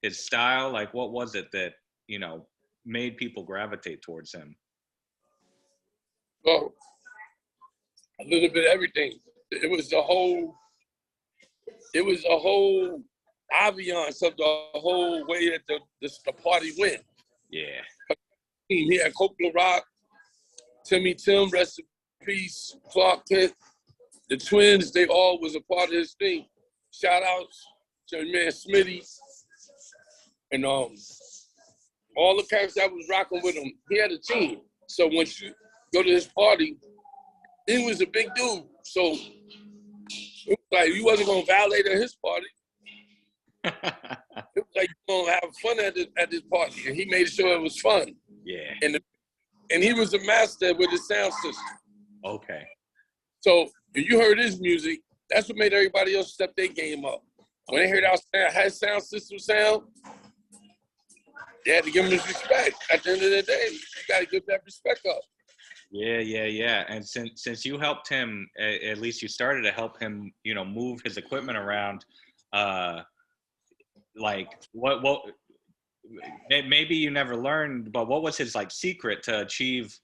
his style? Like, what was it that, you know, made people gravitate towards him? Well, a little bit of everything. It was the whole ambiance of the whole way that the party went. Yeah. He had Copeland Rock, Timmy Tim, rest in peace, Clark Kent, the Twins, they all was a part of his thing. Shout outs to man Smitty. And all the cats that was rocking with him, he had a team. So once you go to his party, he was a big dude. So it was like you wasn't gonna violate at his party. It was like you gonna have fun at this party, and he made sure it was fun. Yeah. And he was a master with his sound system. Okay. So if you heard his music, that's what made everybody else step their game up. When they heard how his sound system sound, they had to give him his respect. At the end of the day, you got to give that respect up. Yeah. And since you helped him, at least you started to help him, you know, move his equipment around. Like what? Maybe you never learned, but what was his like secret to achieve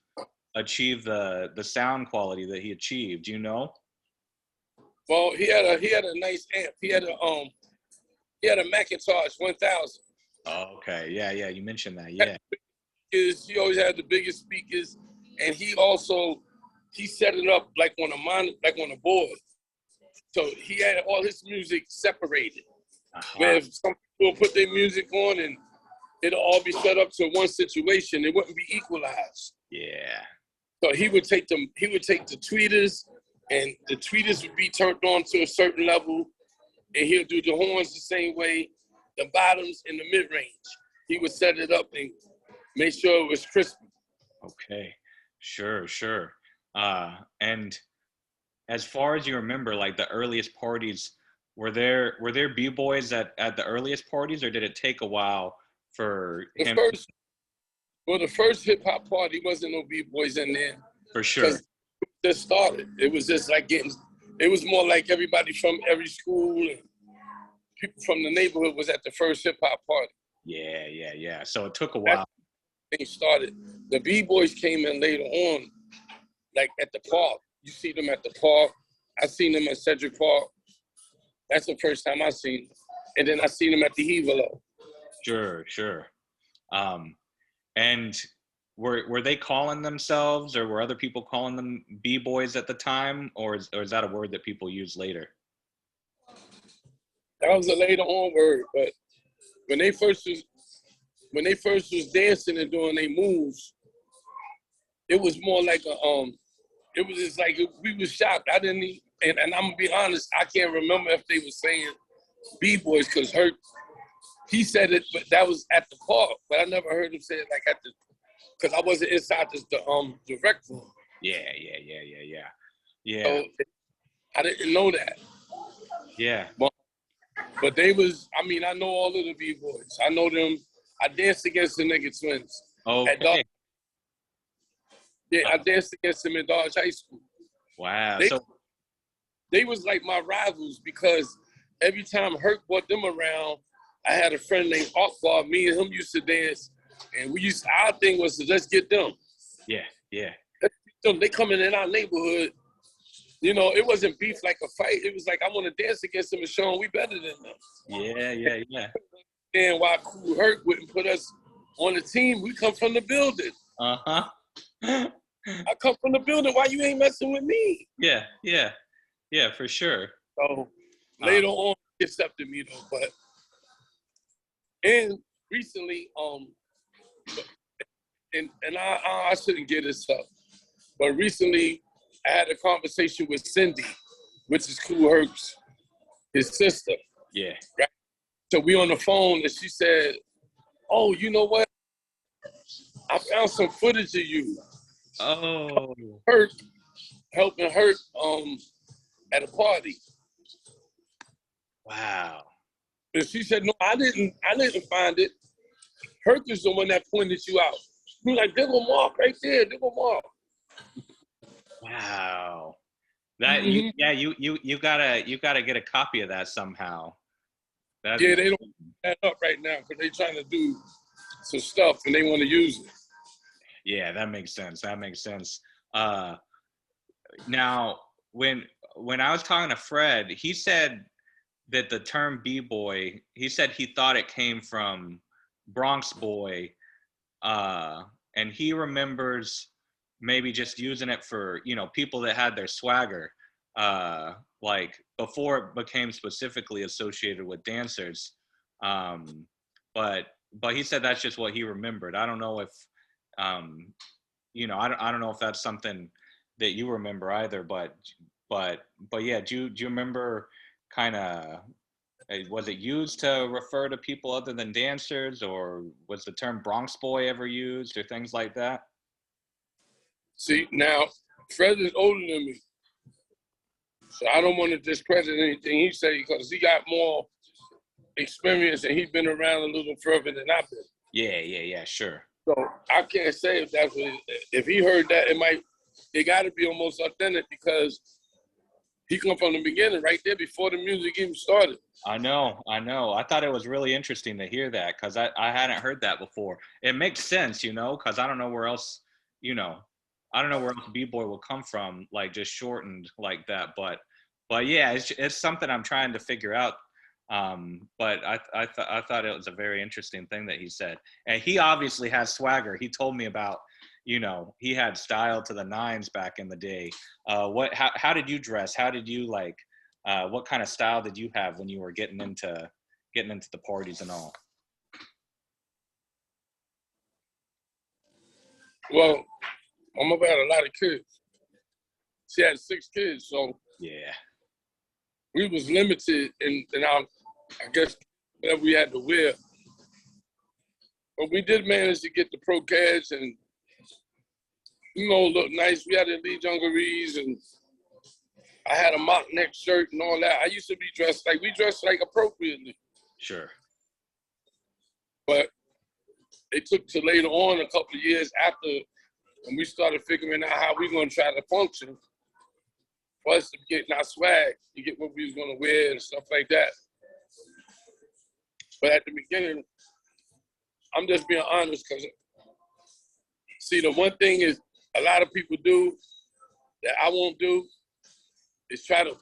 the sound quality that he achieved? Do you know? Well, he had a nice amp. He had a Macintosh 1000. Oh, okay. Yeah. You mentioned that. Yeah. He always had the biggest speakers, and he set it up like on a board. So he had all his music separated. Where if some people put their music on and it'll all be set up to one situation, it wouldn't be equalized. Yeah. So he would take the tweeters, and the tweeters would be turned on to a certain level, and he'll do the horns the same way, the bottoms and the mid-range. He would set it up and make sure it was crispy. Okay, sure. And as far as you remember, like the earliest parties, were there b-boys at the earliest parties, or did it take a while for him? The first hip hop party wasn't no b-boys in there. For sure. It just started. It was just like getting It was more like everybody from every school and people from the neighborhood was at the first hip hop party. Yeah. So it took a That's while. when things started. The B-boys came in later on, like at the park. You see them at the park. I seen them at Sedgwick Park. That's the first time I seen them. And then I seen them at the Hevelo. Sure. And were they calling themselves, or were other people calling them B-boys at the time, or is that a word that people use later? That was a later on word, but when they first was dancing and doing their moves, it was more like it was just like we was shocked. I didn't even, and I'm gonna be honest, I can't remember if they were saying B-boys because he said it, but that was at the park. But I never heard him say it like at the, because I wasn't inside the rec room. Yeah. So I didn't know that. Yeah. But they was, I mean, I know all of the B-boys. I know them. I danced against the nigga twins. Okay. I danced against them in Dodge High School. Wow. They was like my rivals because every time Herc brought them around, I had a friend named Akbar. Me and him used to dance, and our thing was to just get them. Yeah. Let's get them. They coming in our neighborhood. You know, it wasn't beef like a fight. It was like, I want to dance against them and show them we better than them. Yeah. And while Cool Herc wouldn't put us on the team, we come from the building. Uh-huh. I come from the building. Why you ain't messing with me? Yeah, for sure. So later on, he accepted me though. But and recently, and I shouldn't get this up, but recently I had a conversation with Cindy, which is Cool Herc's, his sister. Yeah. Right? So we on the phone and she said, "Oh, you know what? I found some footage of you." Oh. Helping Herc at a party. Wow. And she said, "No, I didn't find it. Herc is the one that pointed you out." He was like, "There go Mark right there. There go Mark." Wow. That Mm-hmm. you gotta get a copy of that somehow. They don't that up right now because they're trying to do some stuff and they want to use it. Yeah, that makes sense. Now when I was talking to Fred, he said that the term B-boy, he said he thought it came from Bronx boy, and he remembers maybe just using it for, people that had their swagger, like before it became specifically associated with dancers. But he said that's just what he remembered. I don't know if, I don't know if that's something that you remember either, but yeah, do you remember kind of, was it used to refer to people other than dancers, or was the term Bronx boy ever used, or things like that? See, now, Fred is older than me, so I don't want to discredit anything he said because he got more experience and he's been around a little further than I've been. Yeah, sure. So I can't say if that's what if he heard that, it got to be almost authentic because he come from the beginning, right there before the music even started. I know. I thought it was really interesting to hear that because I hadn't heard that before. It makes sense, because I don't know where else, B-boy will come from, like just shortened like that. But yeah, it's something I'm trying to figure out. But I thought it was a very interesting thing that he said. And he obviously has swagger. He told me about, he had style to the nines back in the day. How did you dress? How did you what kind of style did you have when you were getting into the parties and all? Well, my mother had a lot of kids. She had 6 kids, so yeah, we was limited in our, I guess, whatever we had to wear. But we did manage to get the pro cads and, look nice. We had elite dungarees and I had a mock neck shirt and all that. I used to be dressed appropriately. Sure. But it took till later on, a couple of years after, when we started figuring out how we gonna try to function for us to get our swag, to get what we was gonna wear and stuff like that. But at the beginning, I'm just being honest because, see, the one thing is a lot of people do that I won't do is try to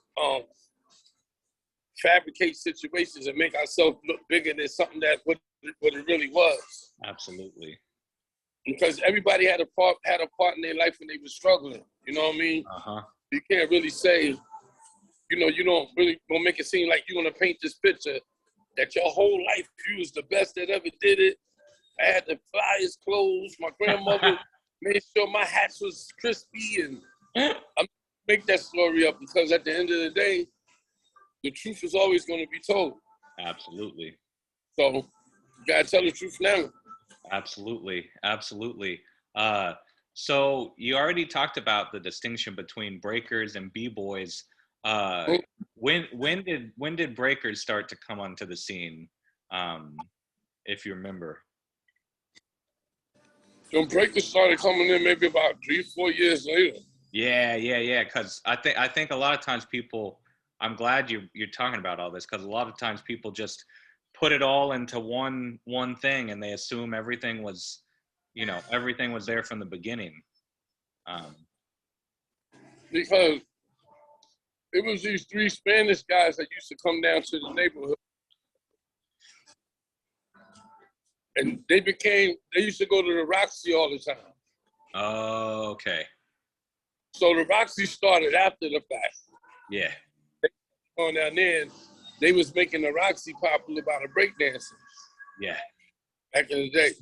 fabricate situations and make ourselves look bigger than something that what it really was. Absolutely. Because everybody had a part in their life when they were struggling. You know what I mean? You can't really say, you don't really gonna make it seem like you're gonna paint this picture that your whole life you was the best that ever did it. I had the flyest clothes. My grandmother made sure my hats was crispy, and I'm make that story up because at the end of the day, the truth is always going to be told. Absolutely. So you gotta tell the truth now. Absolutely. So you already talked about the distinction between breakers and b-boys. When did breakers start to come onto the scene? If you remember. So breakers started coming in maybe about 3-4 years later. Yeah. Because I think a lot of times people, I'm glad you're talking about all this, because a lot of times people just put it all into one thing and they assume everything was there from the beginning. Because it was these 3 Spanish guys that used to come down to the neighborhood. And they used to go to the Roxy all the time. Oh, okay. So the Roxy started after the fact. Yeah. On down there, they was making the Roxy popular by the breakdancers. Yeah. Back in the day.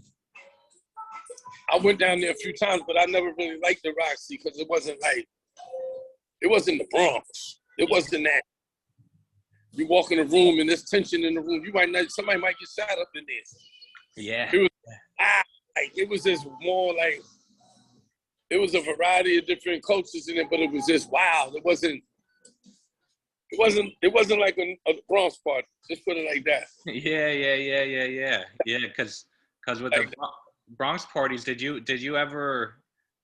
I went down there a few times, but I never really liked the Roxy because it wasn't the Bronx. It wasn't that. You walk in a room and there's tension in the room. Somebody might get shot up in there. Yeah. It was just more like, it was a variety of different cultures in it, but it was just wild. It wasn't like a Bronx party. Just put it like that. Yeah. Because with like the Bronx parties, did you ever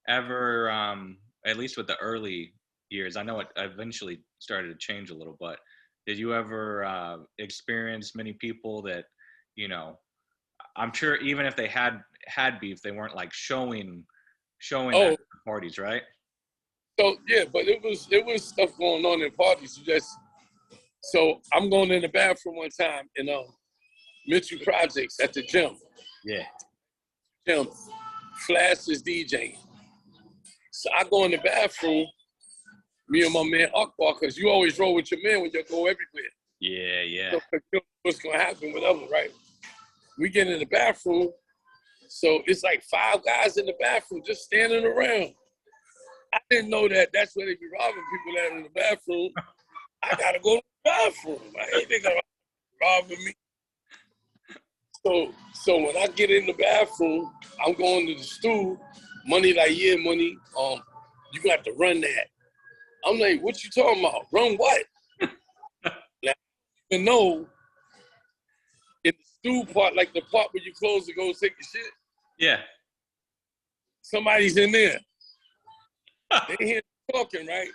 at least with the early years, I know it eventually started to change a little, but did you ever experience many people that, I'm sure even if they had beef, they weren't like showing that at the parties, right? So yeah, but it was stuff going on in parties. So I'm going in the bathroom one time in Mitchell Projects at the gym. Yeah. Gym. Flash is DJing. So I go in the bathroom, me and my man Akbar, because you always roll with your man when you go everywhere. Yeah. So you know what's gonna happen, whatever, right? We get in the bathroom, so it's like 5 guys in the bathroom just standing around. I didn't know that that's where they be robbing people at in the bathroom. I gotta go to the bathroom. They gonna robbing me. So when I get in the bathroom, I'm going to the stool. Money like, yeah, money. You got to run that. I'm like, what you talking about? Run what? Now, I don't know. In the stool part, like the part where you close to go take your shit. Yeah. Somebody's in there. They hear me talking, right?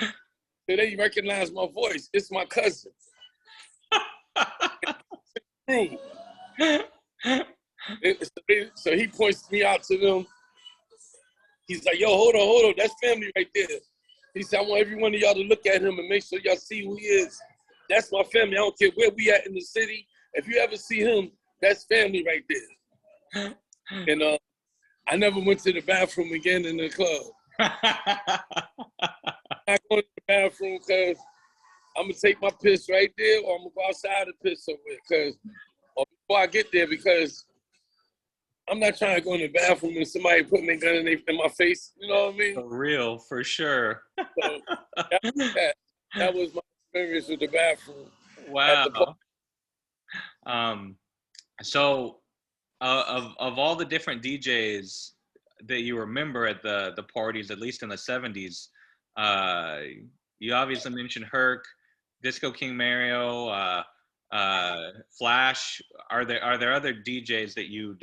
So they recognize my voice. It's my cousin. So he points me out to them. He's like, yo, hold on. That's family right there. He said, I want every one of y'all to look at him and make sure y'all see who he is. That's my family. I don't care where we at in the city. If you ever see him, that's family right there. And I never went to the bathroom again in the club. I'm going to the bathroom because I'm going to take my piss right there, or I'm going to go outside and piss somewhere. Before I get there, because I'm not trying to go in the bathroom and somebody putting their gun in my face. You know what I mean? For real, for sure. So that was my experience with the bathroom. Wow. So of all the different DJs that you remember at the parties, at least in the 70s, you obviously mentioned Herc, Disco King Mario, Flash. Are there other DJs that you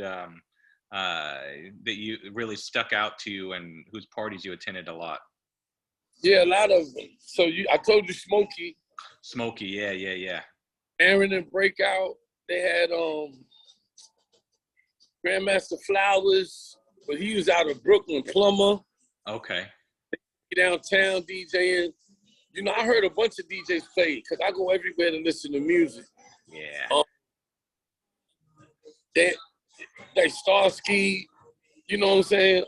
really stuck out to you and whose parties you attended a lot? Yeah, a lot of them. So I told you Smokey, Smokey, yeah. Aaron and Breakout. They had Grandmaster Flowers, but he was out of Brooklyn. Plumber. Okay. Downtown DJing. You know, I heard a bunch of DJs play because I go everywhere to listen to music. Yeah. They Starsky, you know what I'm saying?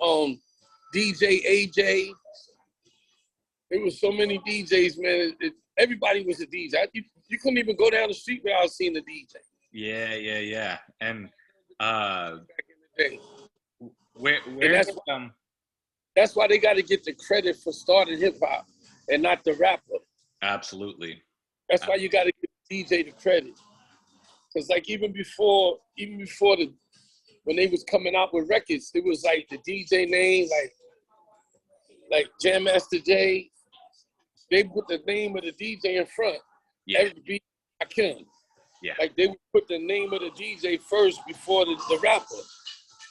DJ AJ. There was so many DJs, man. Everybody was a DJ. You couldn't even go down the street without seeing a DJ. Yeah. And back in the day. Where's That's why they got to get the credit for starting hip hop and not the rapper. Absolutely. That's why you got to give the DJ the credit. Because like even before when they was coming out with records, it was like the DJ name, like Jam Master Jay. They put the name of the DJ in front. Yeah. Every beat I can. Yeah. Like they would put the name of the DJ first before the rapper,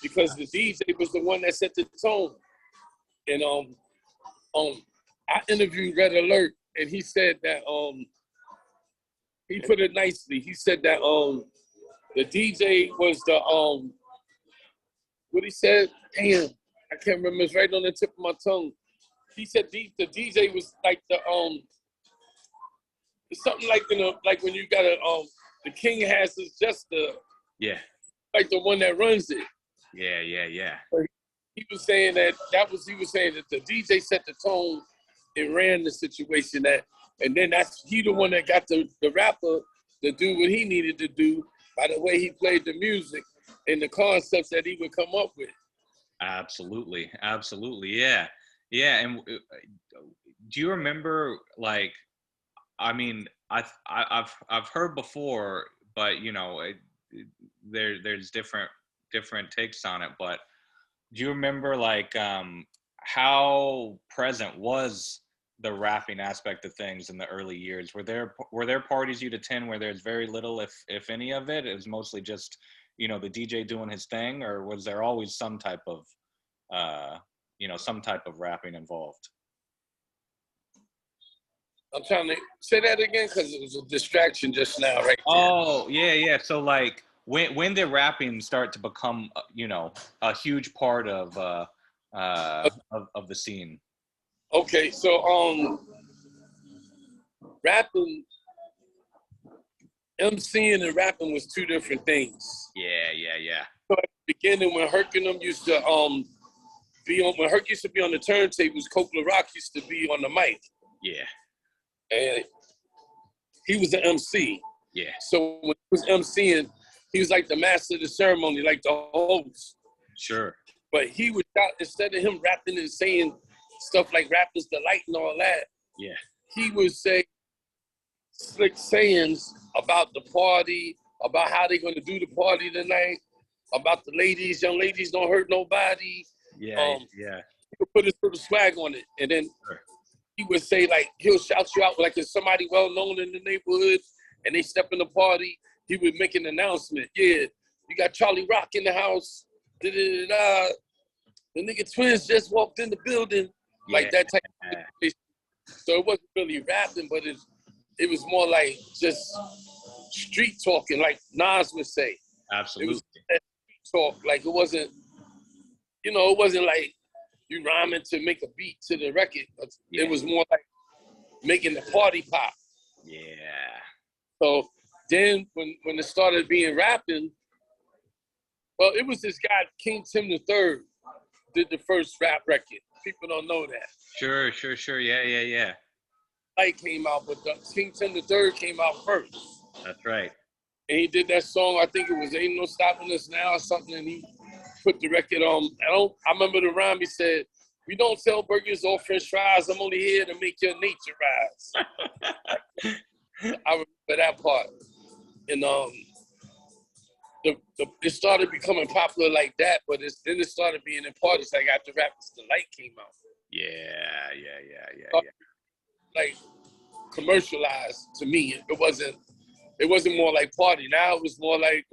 because the DJ was the one that set the tone. And I interviewed Red Alert, and he said that he put it nicely. He said that the DJ was the what he said. Damn, I can't remember. It's right on the tip of my tongue. He said the DJ was like the it's something like, you know, like when you got the king has his just yeah, like the one that runs it. Yeah. He was saying he was saying that the DJ set the tone and ran the situation, and then he the one that got the rapper to do what he needed to do by the way he played the music and the concepts that he would come up with. Absolutely, yeah. And do you remember, like, I mean, I've heard before, but you know, there's different takes on it. But do you remember, like, how present was the rapping aspect of things in the early years? Were there parties you'd attend where there's very little, if any of it? It was mostly just, you know, the DJ doing his thing, or was there always some type of rapping involved? I'm trying to say that again because it was a distraction just now, right there. Oh, yeah. So, like, when did rapping start to become, you know, a huge part of the scene? Okay, so rapping, MCing and rapping was two different things. Yeah. So at the beginning, when Herc and them used to when Herc used to be on the turntables, Coke LaRock used to be on the mic. Yeah. And he was an MC. Yeah. So when he was MCing, he was like the master of the ceremony, like the host. Sure. But he would, instead of him rapping and saying stuff like Rapper's Delight and all that, yeah, he would say slick sayings about the party, about how they're going to do the party tonight, about the ladies, young ladies don't hurt nobody. Yeah. He would put his little swag on it. And then sure, he would say, like, he'll shout you out, like if somebody well-known in the neighborhood and they step in the party, he would make an announcement. Yeah, you got Charlie Rock in the house. Da-da-da-da. The nigga Twins just walked in the building. Like that type of situation. So it wasn't really rapping, but it was more like just street talking, like Nas would say. Absolutely. It was street talk. Like it wasn't, you know, it wasn't like you rhyming to make a beat to the record. It was more like making the party pop. Yeah. So then when it started being rapping, well, it was this guy, King Tim III, did the first rap record. People don't know that. Sure. Yeah. Light came out, but King Tim III came out first. That's right. And he did that song, I think it was Ain't No Stopping Us Now or something, and he put the record on. I remember the rhyme, he said, "We don't sell burgers or french fries, I'm only here to make your nature rise." I remember that part. And it started becoming popular like that, but then it started being in parties like after Rapper's Delight came out. Yeah. Like commercialized to me. It wasn't more like party. Now it was more like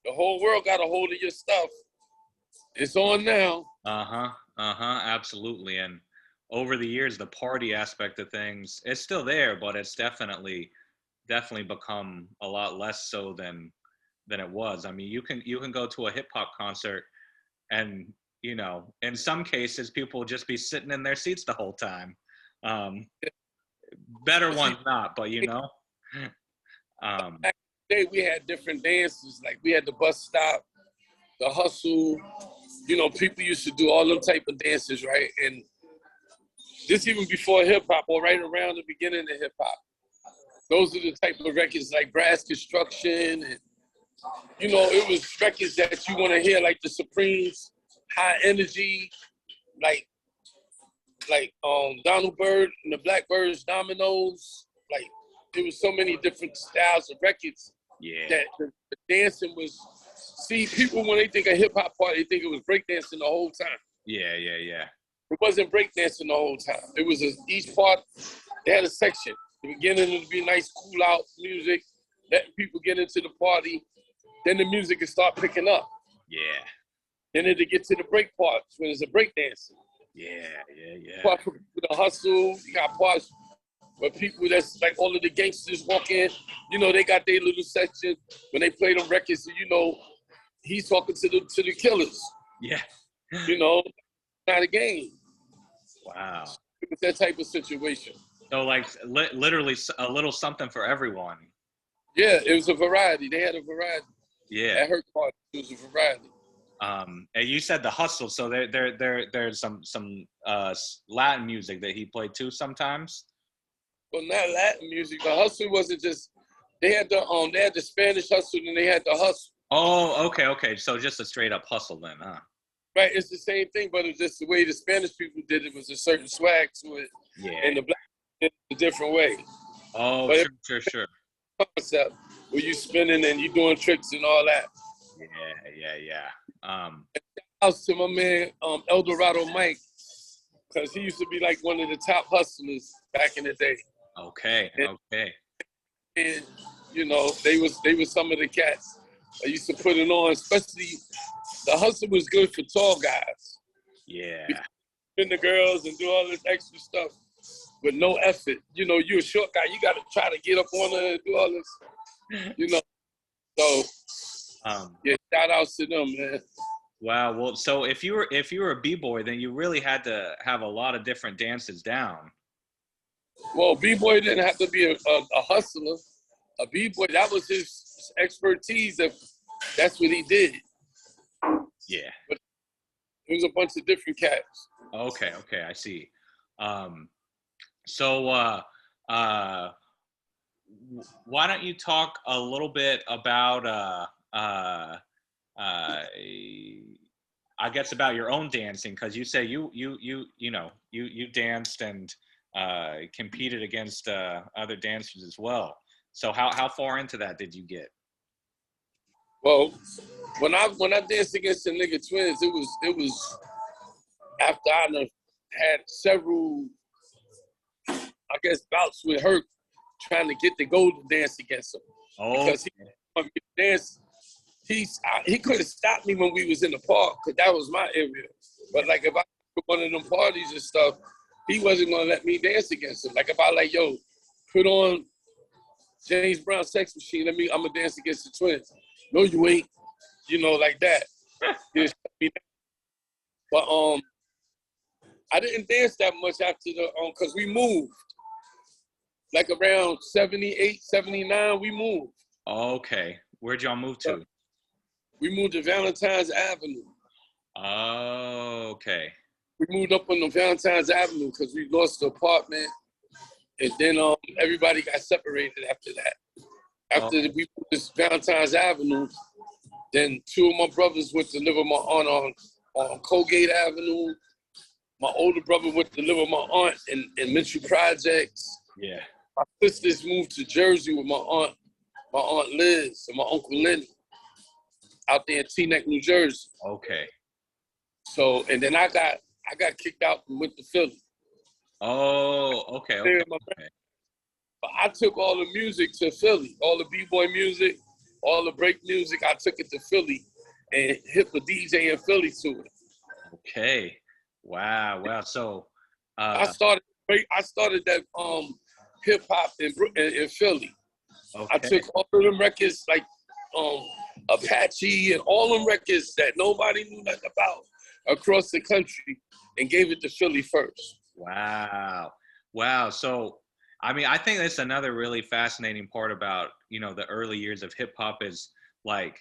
the whole world got a hold of your stuff. It's on now. Absolutely. And over the years, the party aspect of things, it's still there, but it's definitely become a lot less so than it was. I mean, you can go to a hip hop concert and, in some cases people will just be sitting in their seats the whole time. Um, Better See, ones not, but um, back in the day, we had different dances. Like we had the bus stop, the hustle. People used to do all them type of dances, right? And this even before hip hop, or right around the beginning of hip hop. Those are the type of records like Brass Construction, and it was records that you want to hear, like the Supremes, High Energy, like Donald Byrd and the Blackbirds, Dominoes. Like there was so many different styles of records yeah, that the dancing was. See, people when they think of hip hop party, they think it was breakdancing the whole time. yeah, It wasn't breakdancing the whole time. It was each part. They had a section. The beginning it would be nice, cool out music, letting people get into the party. Then the music would start picking up. yeah, Then it'd get to the break parts when it's a break dancing. yeah. Part for the hustle. You got parts where people that's like all of the gangsters walk in. They got their little section when they play them records. He's talking to the killers. Yeah. Not a game. Wow. It was that type of situation. So like literally a little something for everyone. Yeah, it was a variety. They had a variety. Yeah. At her party, it was a variety. And you said the hustle, so there's some Latin music that he played too sometimes. Well, not Latin music. The hustle wasn't just. They had the Spanish hustle, and they had the hustle. Oh, okay. So just a straight up hustle then, huh? Right, it's the same thing, but it's just the way the Spanish people did it was a certain swag to it, Yeah. and the black did it a different way. Oh, but sure. Concept where you spinning and you doing tricks and all that. Yeah. House to my man El Dorado Mike, because he used to be like one of the top hustlers back in the day. Okay. And they was some of the cats that used to put it on, especially the hustle was good for tall guys. Yeah. And the girls and do all this extra stuff with no effort. You're a short guy, you gotta try to get up on her and do all this. So shout outs to them, man. Wow. Well, so if you were a b-boy, then you really had to have a lot of different dances down. Well, b-boy didn't have to be a hustler. A b-boy, that was his expertise. That's what he did. Yeah. But it was a bunch of different cats. Okay, I see. So why don't you talk a little bit about I guess about your own dancing, because you say you danced and competed against other dancers as well. So how far into that did you get? Well, when I danced against the nigga twins, it was after I had several, I guess, bouts with Herc trying to get the gold to dance against him. Oh, because he wanted me to dance. He could have stopped me when we was in the park, because that was my area. But like if I put one of them parties and stuff, he wasn't gonna let me dance against him. Like if I put on James Brown Sex Machine, I'm gonna dance against the twins. No, you ain't. Like that. But I didn't dance that much after because we moved. Like around 78, 79, we moved. Okay. Where'd y'all move to? We moved to Valentine's Avenue. Oh, okay. We moved up on the Valentine's Avenue because we lost the apartment. And then everybody got separated after that. After we moved to Valentine's Avenue, then two of my brothers went to live with my aunt on Colgate Avenue. My older brother went to live with my aunt in Mitchell Projects. Yeah. My sisters moved to Jersey with my aunt Liz and my uncle Lenny out there in Teaneck, New Jersey. Okay. So, and then I got kicked out and went to Philly. Oh, okay. But I took all the music to Philly, all the b-boy music, all the break music. I took it to Philly and hit the DJ in Philly to it. Okay. Wow. So I Uh, started that hip hop in Philly. I okay. took all of them records like um Apache and all them records that nobody knew nothing about across the country and gave it to Philly first. Wow. Wow. So, I mean, I think that's another really fascinating part about, the early years of hip hop is like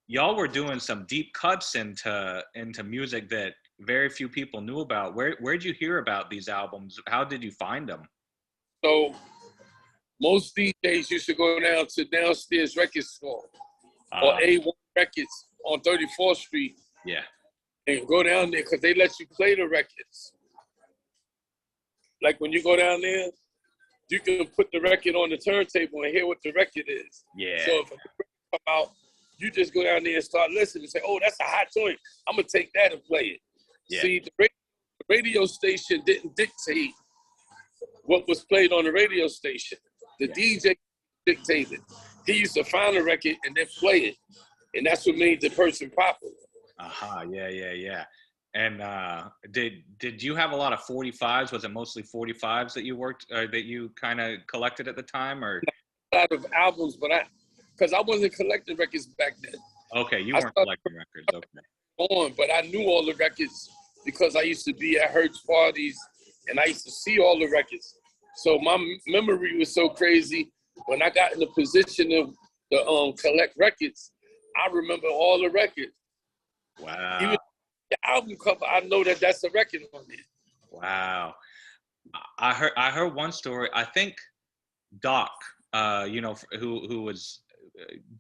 y'all were doing some deep cuts into music that very few people knew about. Where'd you hear about these albums? How did you find them? So most DJs used to go down to Downstairs Record Store or Uh, A1 Records on 34th Street yeah. and go down there because they let you play the records. Like when you go down there, you can put the record on the turntable and hear what the record is. Yeah. So if a record come out, you just go down there and start listening and say, oh, that's a hot joint. I'm going to take that and play it. Yeah. See, the radio station didn't dictate what was played on the radio station. The DJ dictated. He used to find a record and then play it. And that's what made the person popular. Aha. Yeah. Yeah. Yeah. And did you have a lot of 45s? Was it mostly 45s that you worked, that you kind of collected at the time, or? A lot of albums, but because I wasn't collecting records back then. Okay, you weren't collecting records. Okay. But I knew all the records because I used to be at Hertz parties and I used to see all the records. So my memory was so crazy. When I got in the position of the collect records, I remember all the records. Wow. Even the album cover, I know that that's a record on it. Wow. I heard one story. I think Doc, who was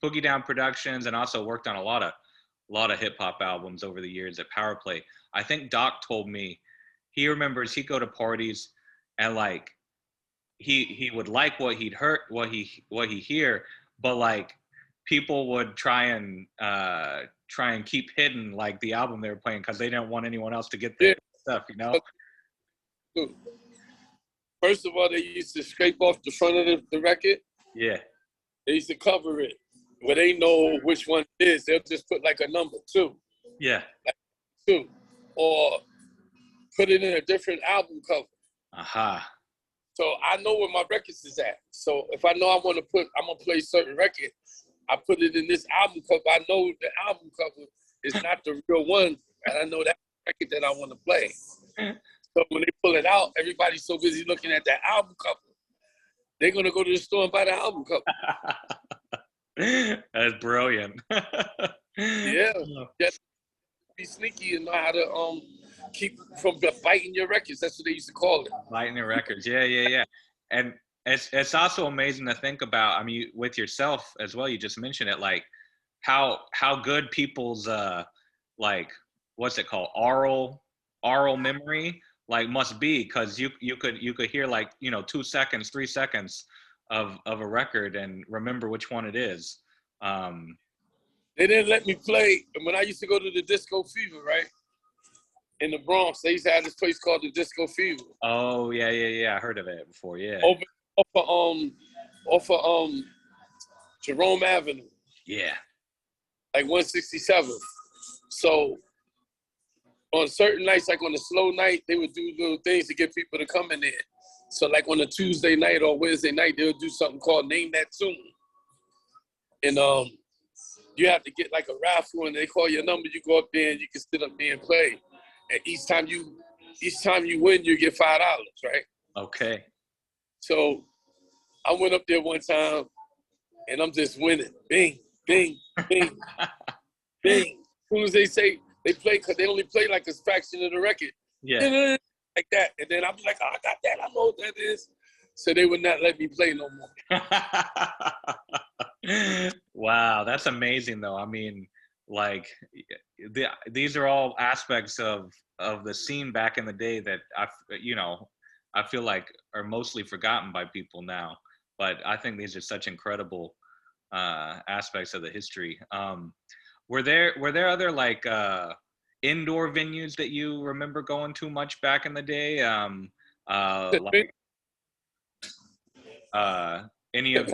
Boogie Down Productions and also worked on a lot of hip hop albums over the years at Power Play. I think Doc told me he remembers he'd go to parties and like he would like what he'd heard, what he hear, but like people would try and keep hidden like the album they were playing because they didn't want anyone else to get the stuff, First of all, they used to scrape off the front of the record. Yeah. They used to cover it where they know which one it is. They'll just put like a number 2. Yeah. Like 2. Or put it in a different album cover. Aha. So I know where my records is at. So if I know I'm gonna play certain record, I put it in this album cover. I know the album cover is not the real one, and I know that record that I want to play. So when they pull it out, everybody's so busy looking at that album cover, they're gonna go to the store and buy the album cover. That's brilliant. Yeah, just be sneaky and know how to keep from biting your records. That's what they used to call it. Biting your records. Yeah. And it's also amazing to think about. I mean, with yourself as well. You just mentioned it, like how good people's like what's it called, oral memory like must be, because you could hear like 2 seconds, 3 seconds of a record and remember which one it is. They didn't let me play when I used to go to the Disco Fever, right? In the Bronx, they used to have this place called the Disco Fever. Oh yeah. I heard of it before. Yeah. Off of Jerome Avenue. Yeah. Like 167. So on certain nights, like on a slow night, they would do little things to get people to come in there. So like on a Tuesday night or Wednesday night, they would do something called Name That Tune. And you have to get like a raffle and they call your number, you go up there and you can sit up there and play. And each time you win, you get $5, right? Okay. So I went up there one time and I'm just winning. Bing, bing, bing, bing. As soon as they say they play, because they only play like a fraction of the record. Yeah. Like that. And then I'm like, oh, I got that. I know what that is. So they would not let me play no more. Wow, that's amazing though. I mean, like these are all aspects of the scene back in the day that I feel like are mostly forgotten by people now. But I think these are such incredible aspects of the history. Were there other like indoor venues that you remember going to much back in the day? Any of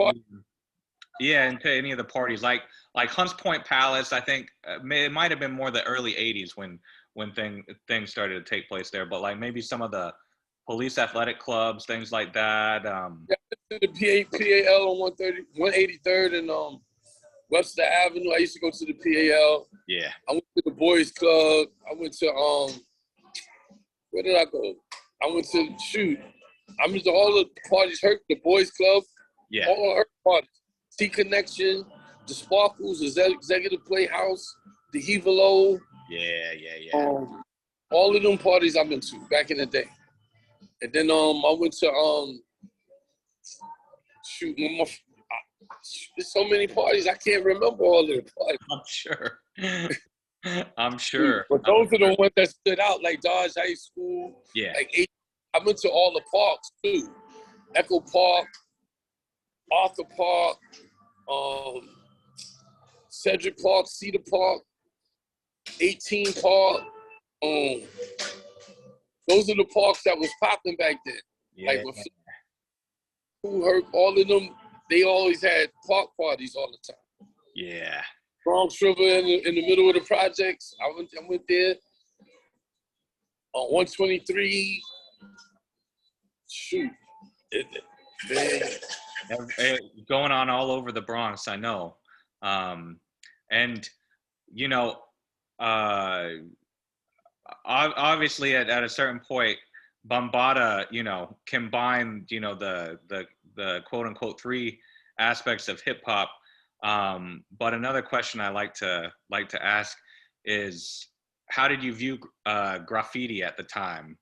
into any of the parties like Hunts Point Palace? I think it might have been more the early '80s when things started to take place there. But like maybe some of the police athletic clubs, things like that. Yeah, I went to the PAL on 183rd and Webster Avenue. I used to go to the PAL. Yeah. I went to the Boys Club. I went to where did I go? I went to all the parties. The Boys Club. Yeah. All the parties. T Connection, the Sparkles, the Executive Playhouse, the Hevelo. Yeah. All of them parties I've been to back in the day. And then I went to there's so many parties I can't remember all of the parties. I'm sure. I'm sure. But those are the ones that stood out, like Dodge High School. Yeah. I went to all the parks too. Echo Park, Arthur Park, Sedgwick Park, Cedar Park, 18 Park. Those are the parks that was popping back then. Yeah. Like all of them, they always had park parties all the time. Yeah. Bronx River in the middle of the projects. I went there. On 123. Shoot. Going on all over the Bronx, I know. And, you know, obviously at a certain point, Bambaataa, you know, combined, you know, the quote unquote three aspects of hip hop. But another question I like to ask is, how did you view graffiti at the time?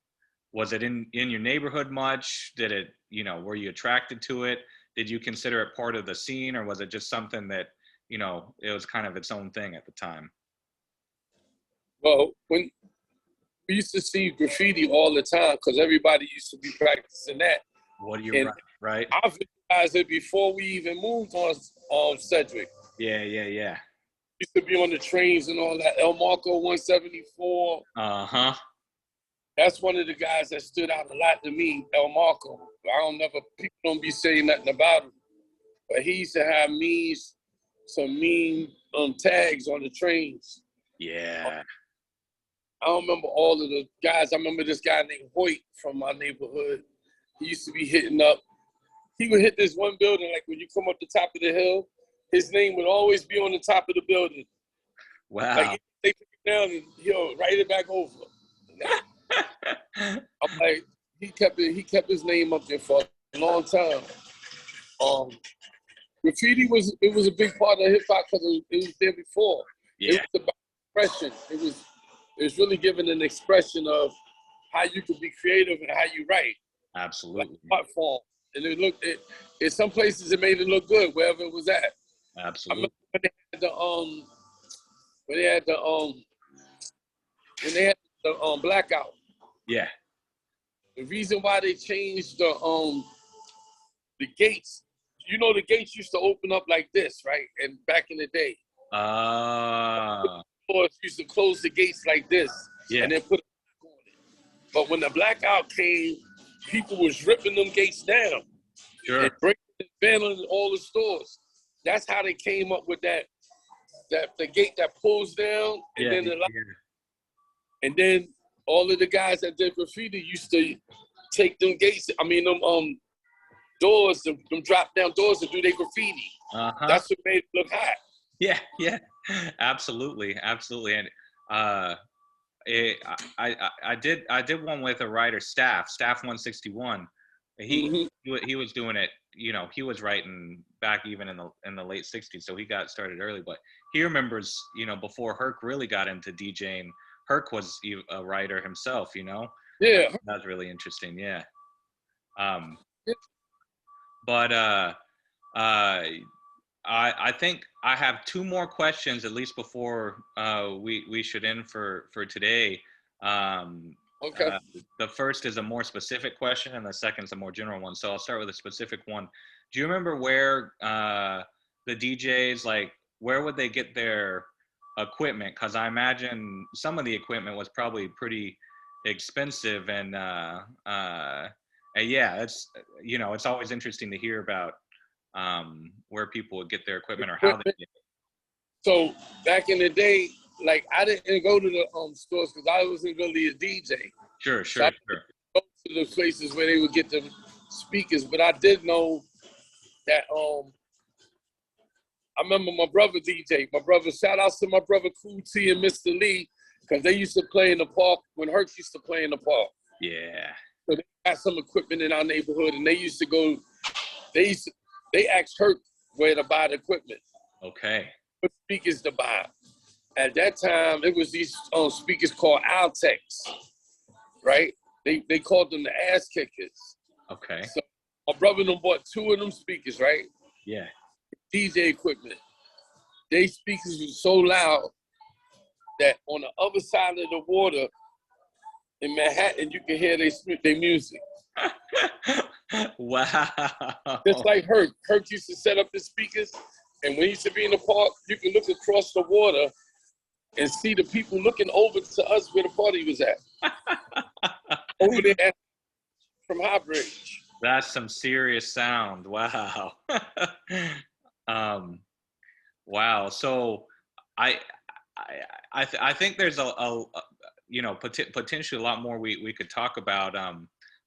Was it in your neighborhood much? Did it, you know, were you attracted to it? Did you consider it part of the scene, or was it just something that, you know, it was kind of its own thing at the time? Well, when we used to see graffiti all the time, because everybody used to be practicing that. What do you right? I visualized it before we even moved on Sedgwick. Yeah. Used to be on the trains and all that. El Marco 174. That's one of the guys that stood out a lot to me, El Marco. People don't be saying nothing about him. But he used to have some mean tags on the trains. Yeah. I don't remember all of the guys. I remember this guy named Hoyt from my neighborhood. He used to be hitting up. He would hit this one building, like when you come up the top of the hill, his name would always be on the top of the building. Wow. Like they pick it down and he'll write it back over. I'm like, he kept his name up there for a long time. Graffiti was a big part of hip hop because it was there before. Yeah. It was about expression. It was really giving an expression of how you could be creative and how you write. Absolutely. Like art form. And in some places it made it look good wherever it was at. Absolutely. When they had the blackout. Yeah. The reason why they changed the gates, you know, the gates used to open up like this, right? And back in the day. Used to close the gates like this. Yeah. And then put a block on it. But when the blackout came, people was ripping them gates down. Sure. And breaking and vandalizing all the stores. That's how they came up with that the gate that pulls down and and then all of the guys that did graffiti used to take them gates, them doors, them drop down doors to do their graffiti. That's what made it look hot. Yeah, absolutely. And I did one with a writer, Staff 161. He was doing it, you know, he was writing back even in the late 60s, so he got started early, but he remembers, you know, before Herc really got into DJing, Herc was a writer himself, you know? Yeah. That's really interesting, yeah. But I think I have two more questions, at least before we should end for today. Okay. The first is a more specific question, and the second is a more general one. So I'll start with a specific one. Do you remember where the DJs, like, where would they get their equipment? Because I imagine some of the equipment was probably pretty expensive, and yeah, it's, you know, it's always interesting to hear about where people would get their equipment or how they get it. So back in the day, like, I didn't go to the stores because I wasn't really a DJ. Sure. So I go to the places where they would get the speakers, but I did know that I remember my brother DJ. My brother, shout outs to my brother Cool T and Mr. Lee, because they used to play in the park when Herc used to play in the park. Yeah. So they had some equipment in our neighborhood, and they used to go. They asked Herc where to buy the equipment. Okay. What speakers to buy? At that time, it was these speakers called Altex, right? They called them the ass kickers. Okay. So my brother them bought 2 of them speakers, right? Yeah. DJ equipment. They speakers were so loud that on the other side of the water in Manhattan, you can hear their music. Wow. Just like Herc. Herc used to set up his speakers, and when he used to be in the park, you can look across the water and see the people looking over to us where the party was at. Over there from Highbridge. That's some serious sound. Wow. Wow. So I think there's a you know, potentially a lot more we could talk about.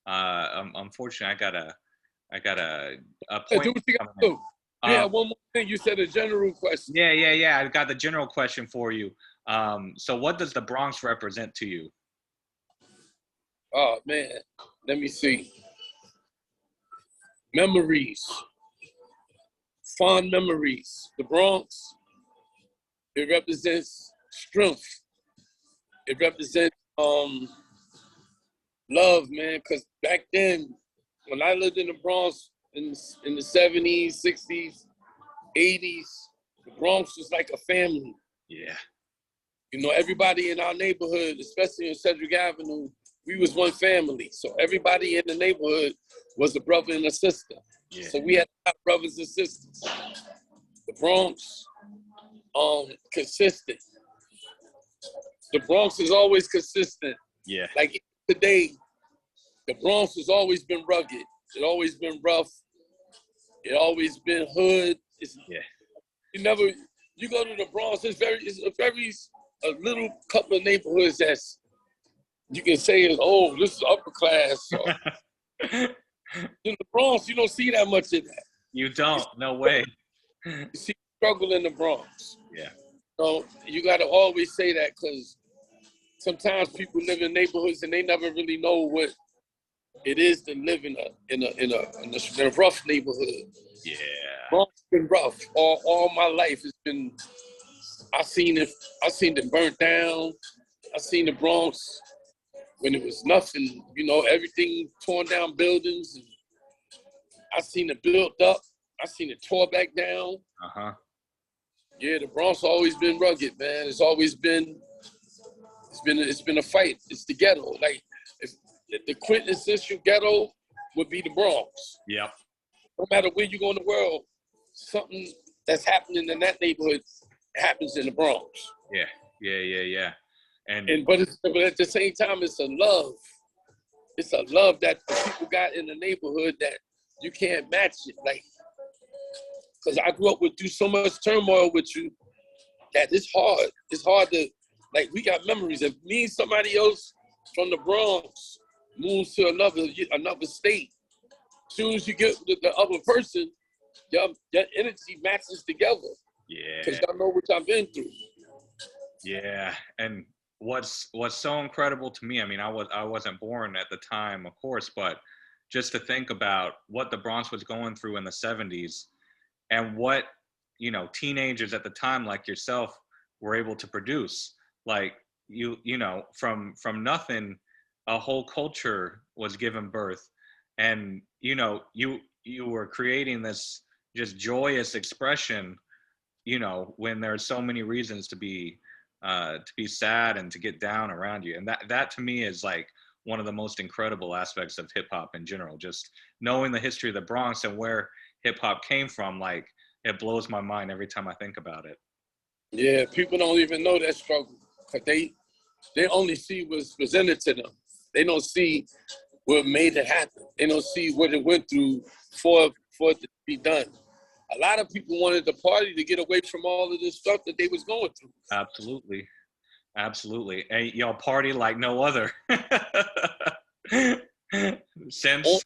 Unfortunately, I got a point. Do what you gotta do. Yeah, one more thing. You said a general question. Yeah. I got the general question for you. So what does the Bronx represent to you? Oh man, let me see. Memories, fond memories. The Bronx, it represents strength. It represents love, man. Cause back then, when I lived in the Bronx in the 70s, 60s, 80s, the Bronx was like a family. Yeah. You know, everybody in our neighborhood, especially in Sedgwick Avenue, we was one family. So everybody in the neighborhood was a brother and a sister. Yeah. So we had brothers and sisters. The Bronx, consistent. The Bronx is always consistent. Yeah. Like today, the Bronx has always been rugged. It always been rough. It always been hood. You go to the Bronx, it's a little couple of neighborhoods that's, you can say is, oh, this is upper class. So, in the Bronx, you don't see that much of that. You don't, no way. You see struggle in the Bronx. Yeah. So you got to always say that, because sometimes people live in neighborhoods and they never really know what it is to live in a rough neighborhood. Yeah. Bronx has been rough all my life. It's been, I seen it burnt down. I seen the Bronx when it was nothing, you know, everything torn down buildings. And I seen it built up. I seen it tore back down. Uh-huh. Yeah, the Bronx always been rugged, man. It's been a fight. It's the ghetto. Like, if the quintessential ghetto would be the Bronx. Yep. No matter where you go in the world, something that's happening in that neighborhood happens in the Bronx. Yeah. But at the same time, it's a love. It's a love that the people got in the neighborhood that you can't match it. Like, because I grew up through so much turmoil with you that it's hard. It's hard to, like, we got memories. If me and somebody else from the Bronx moves to another state, as soon as you get the other person, your energy matches together. Yeah. Because y'all know what y'all been through. Yeah. And what's so incredible to me, I mean, I wasn't born at the time, of course, but just to think about what the Bronx was going through in the 70s and what, you know, teenagers at the time like yourself were able to produce. Like, you know, from nothing, a whole culture was given birth. And, you know, you were creating this just joyous expression, you know, when there's so many reasons to be sad and to get down around you. And that to me is like one of the most incredible aspects of hip hop in general. Just knowing the history of the Bronx and where hip hop came from, like, it blows my mind every time I think about it. Yeah, people don't even know that struggle. Cause they only see what's presented to them. They don't see what made it happen. They don't see what it went through for it to be done. A lot of people wanted the party to get away from all of this stuff that they was going through. Absolutely. And y'all party like no other. Since,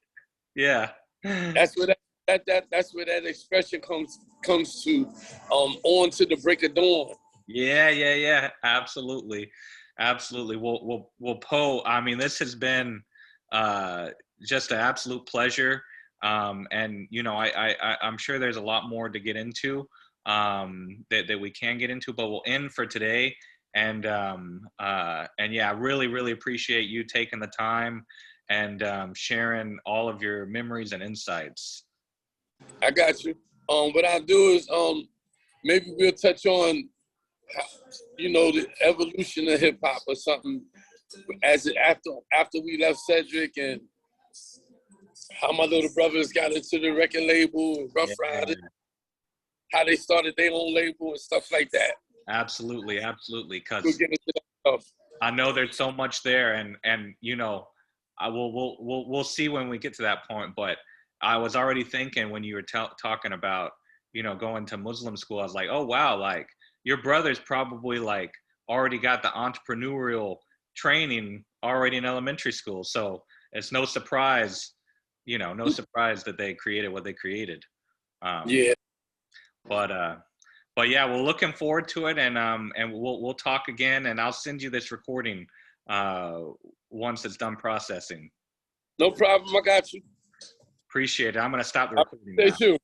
yeah. That's where that's where that expression comes to, on to the break of dawn. Yeah. Absolutely. Well, Poe, I mean, this has been just an absolute pleasure. And you know, I'm sure there's a lot more to get into, that we can get into, but we'll end for today. And yeah, I really appreciate you taking the time and sharing all of your memories and insights. I got you. What I'll do is, maybe we'll touch on, the evolution of hip hop or something, after we left Sedgwick, and how my little brothers got into the record label and Rough Riders, how they started their own label and stuff like that. Absolutely. Because we'll get into that stuff. I know there's so much there, and you know, we'll see when we get to that point. But I was already thinking when you were talking about, you know, going to Muslim school, I was like, oh wow, like your brother's probably like already got the entrepreneurial training already in elementary school. So it's no surprise that they created what they created. Yeah. But yeah, we're looking forward to it, and we'll talk again, and I'll send you this recording once it's done processing. No problem. I got you. Appreciate it. I'm gonna stop the recording now. Stay tuned.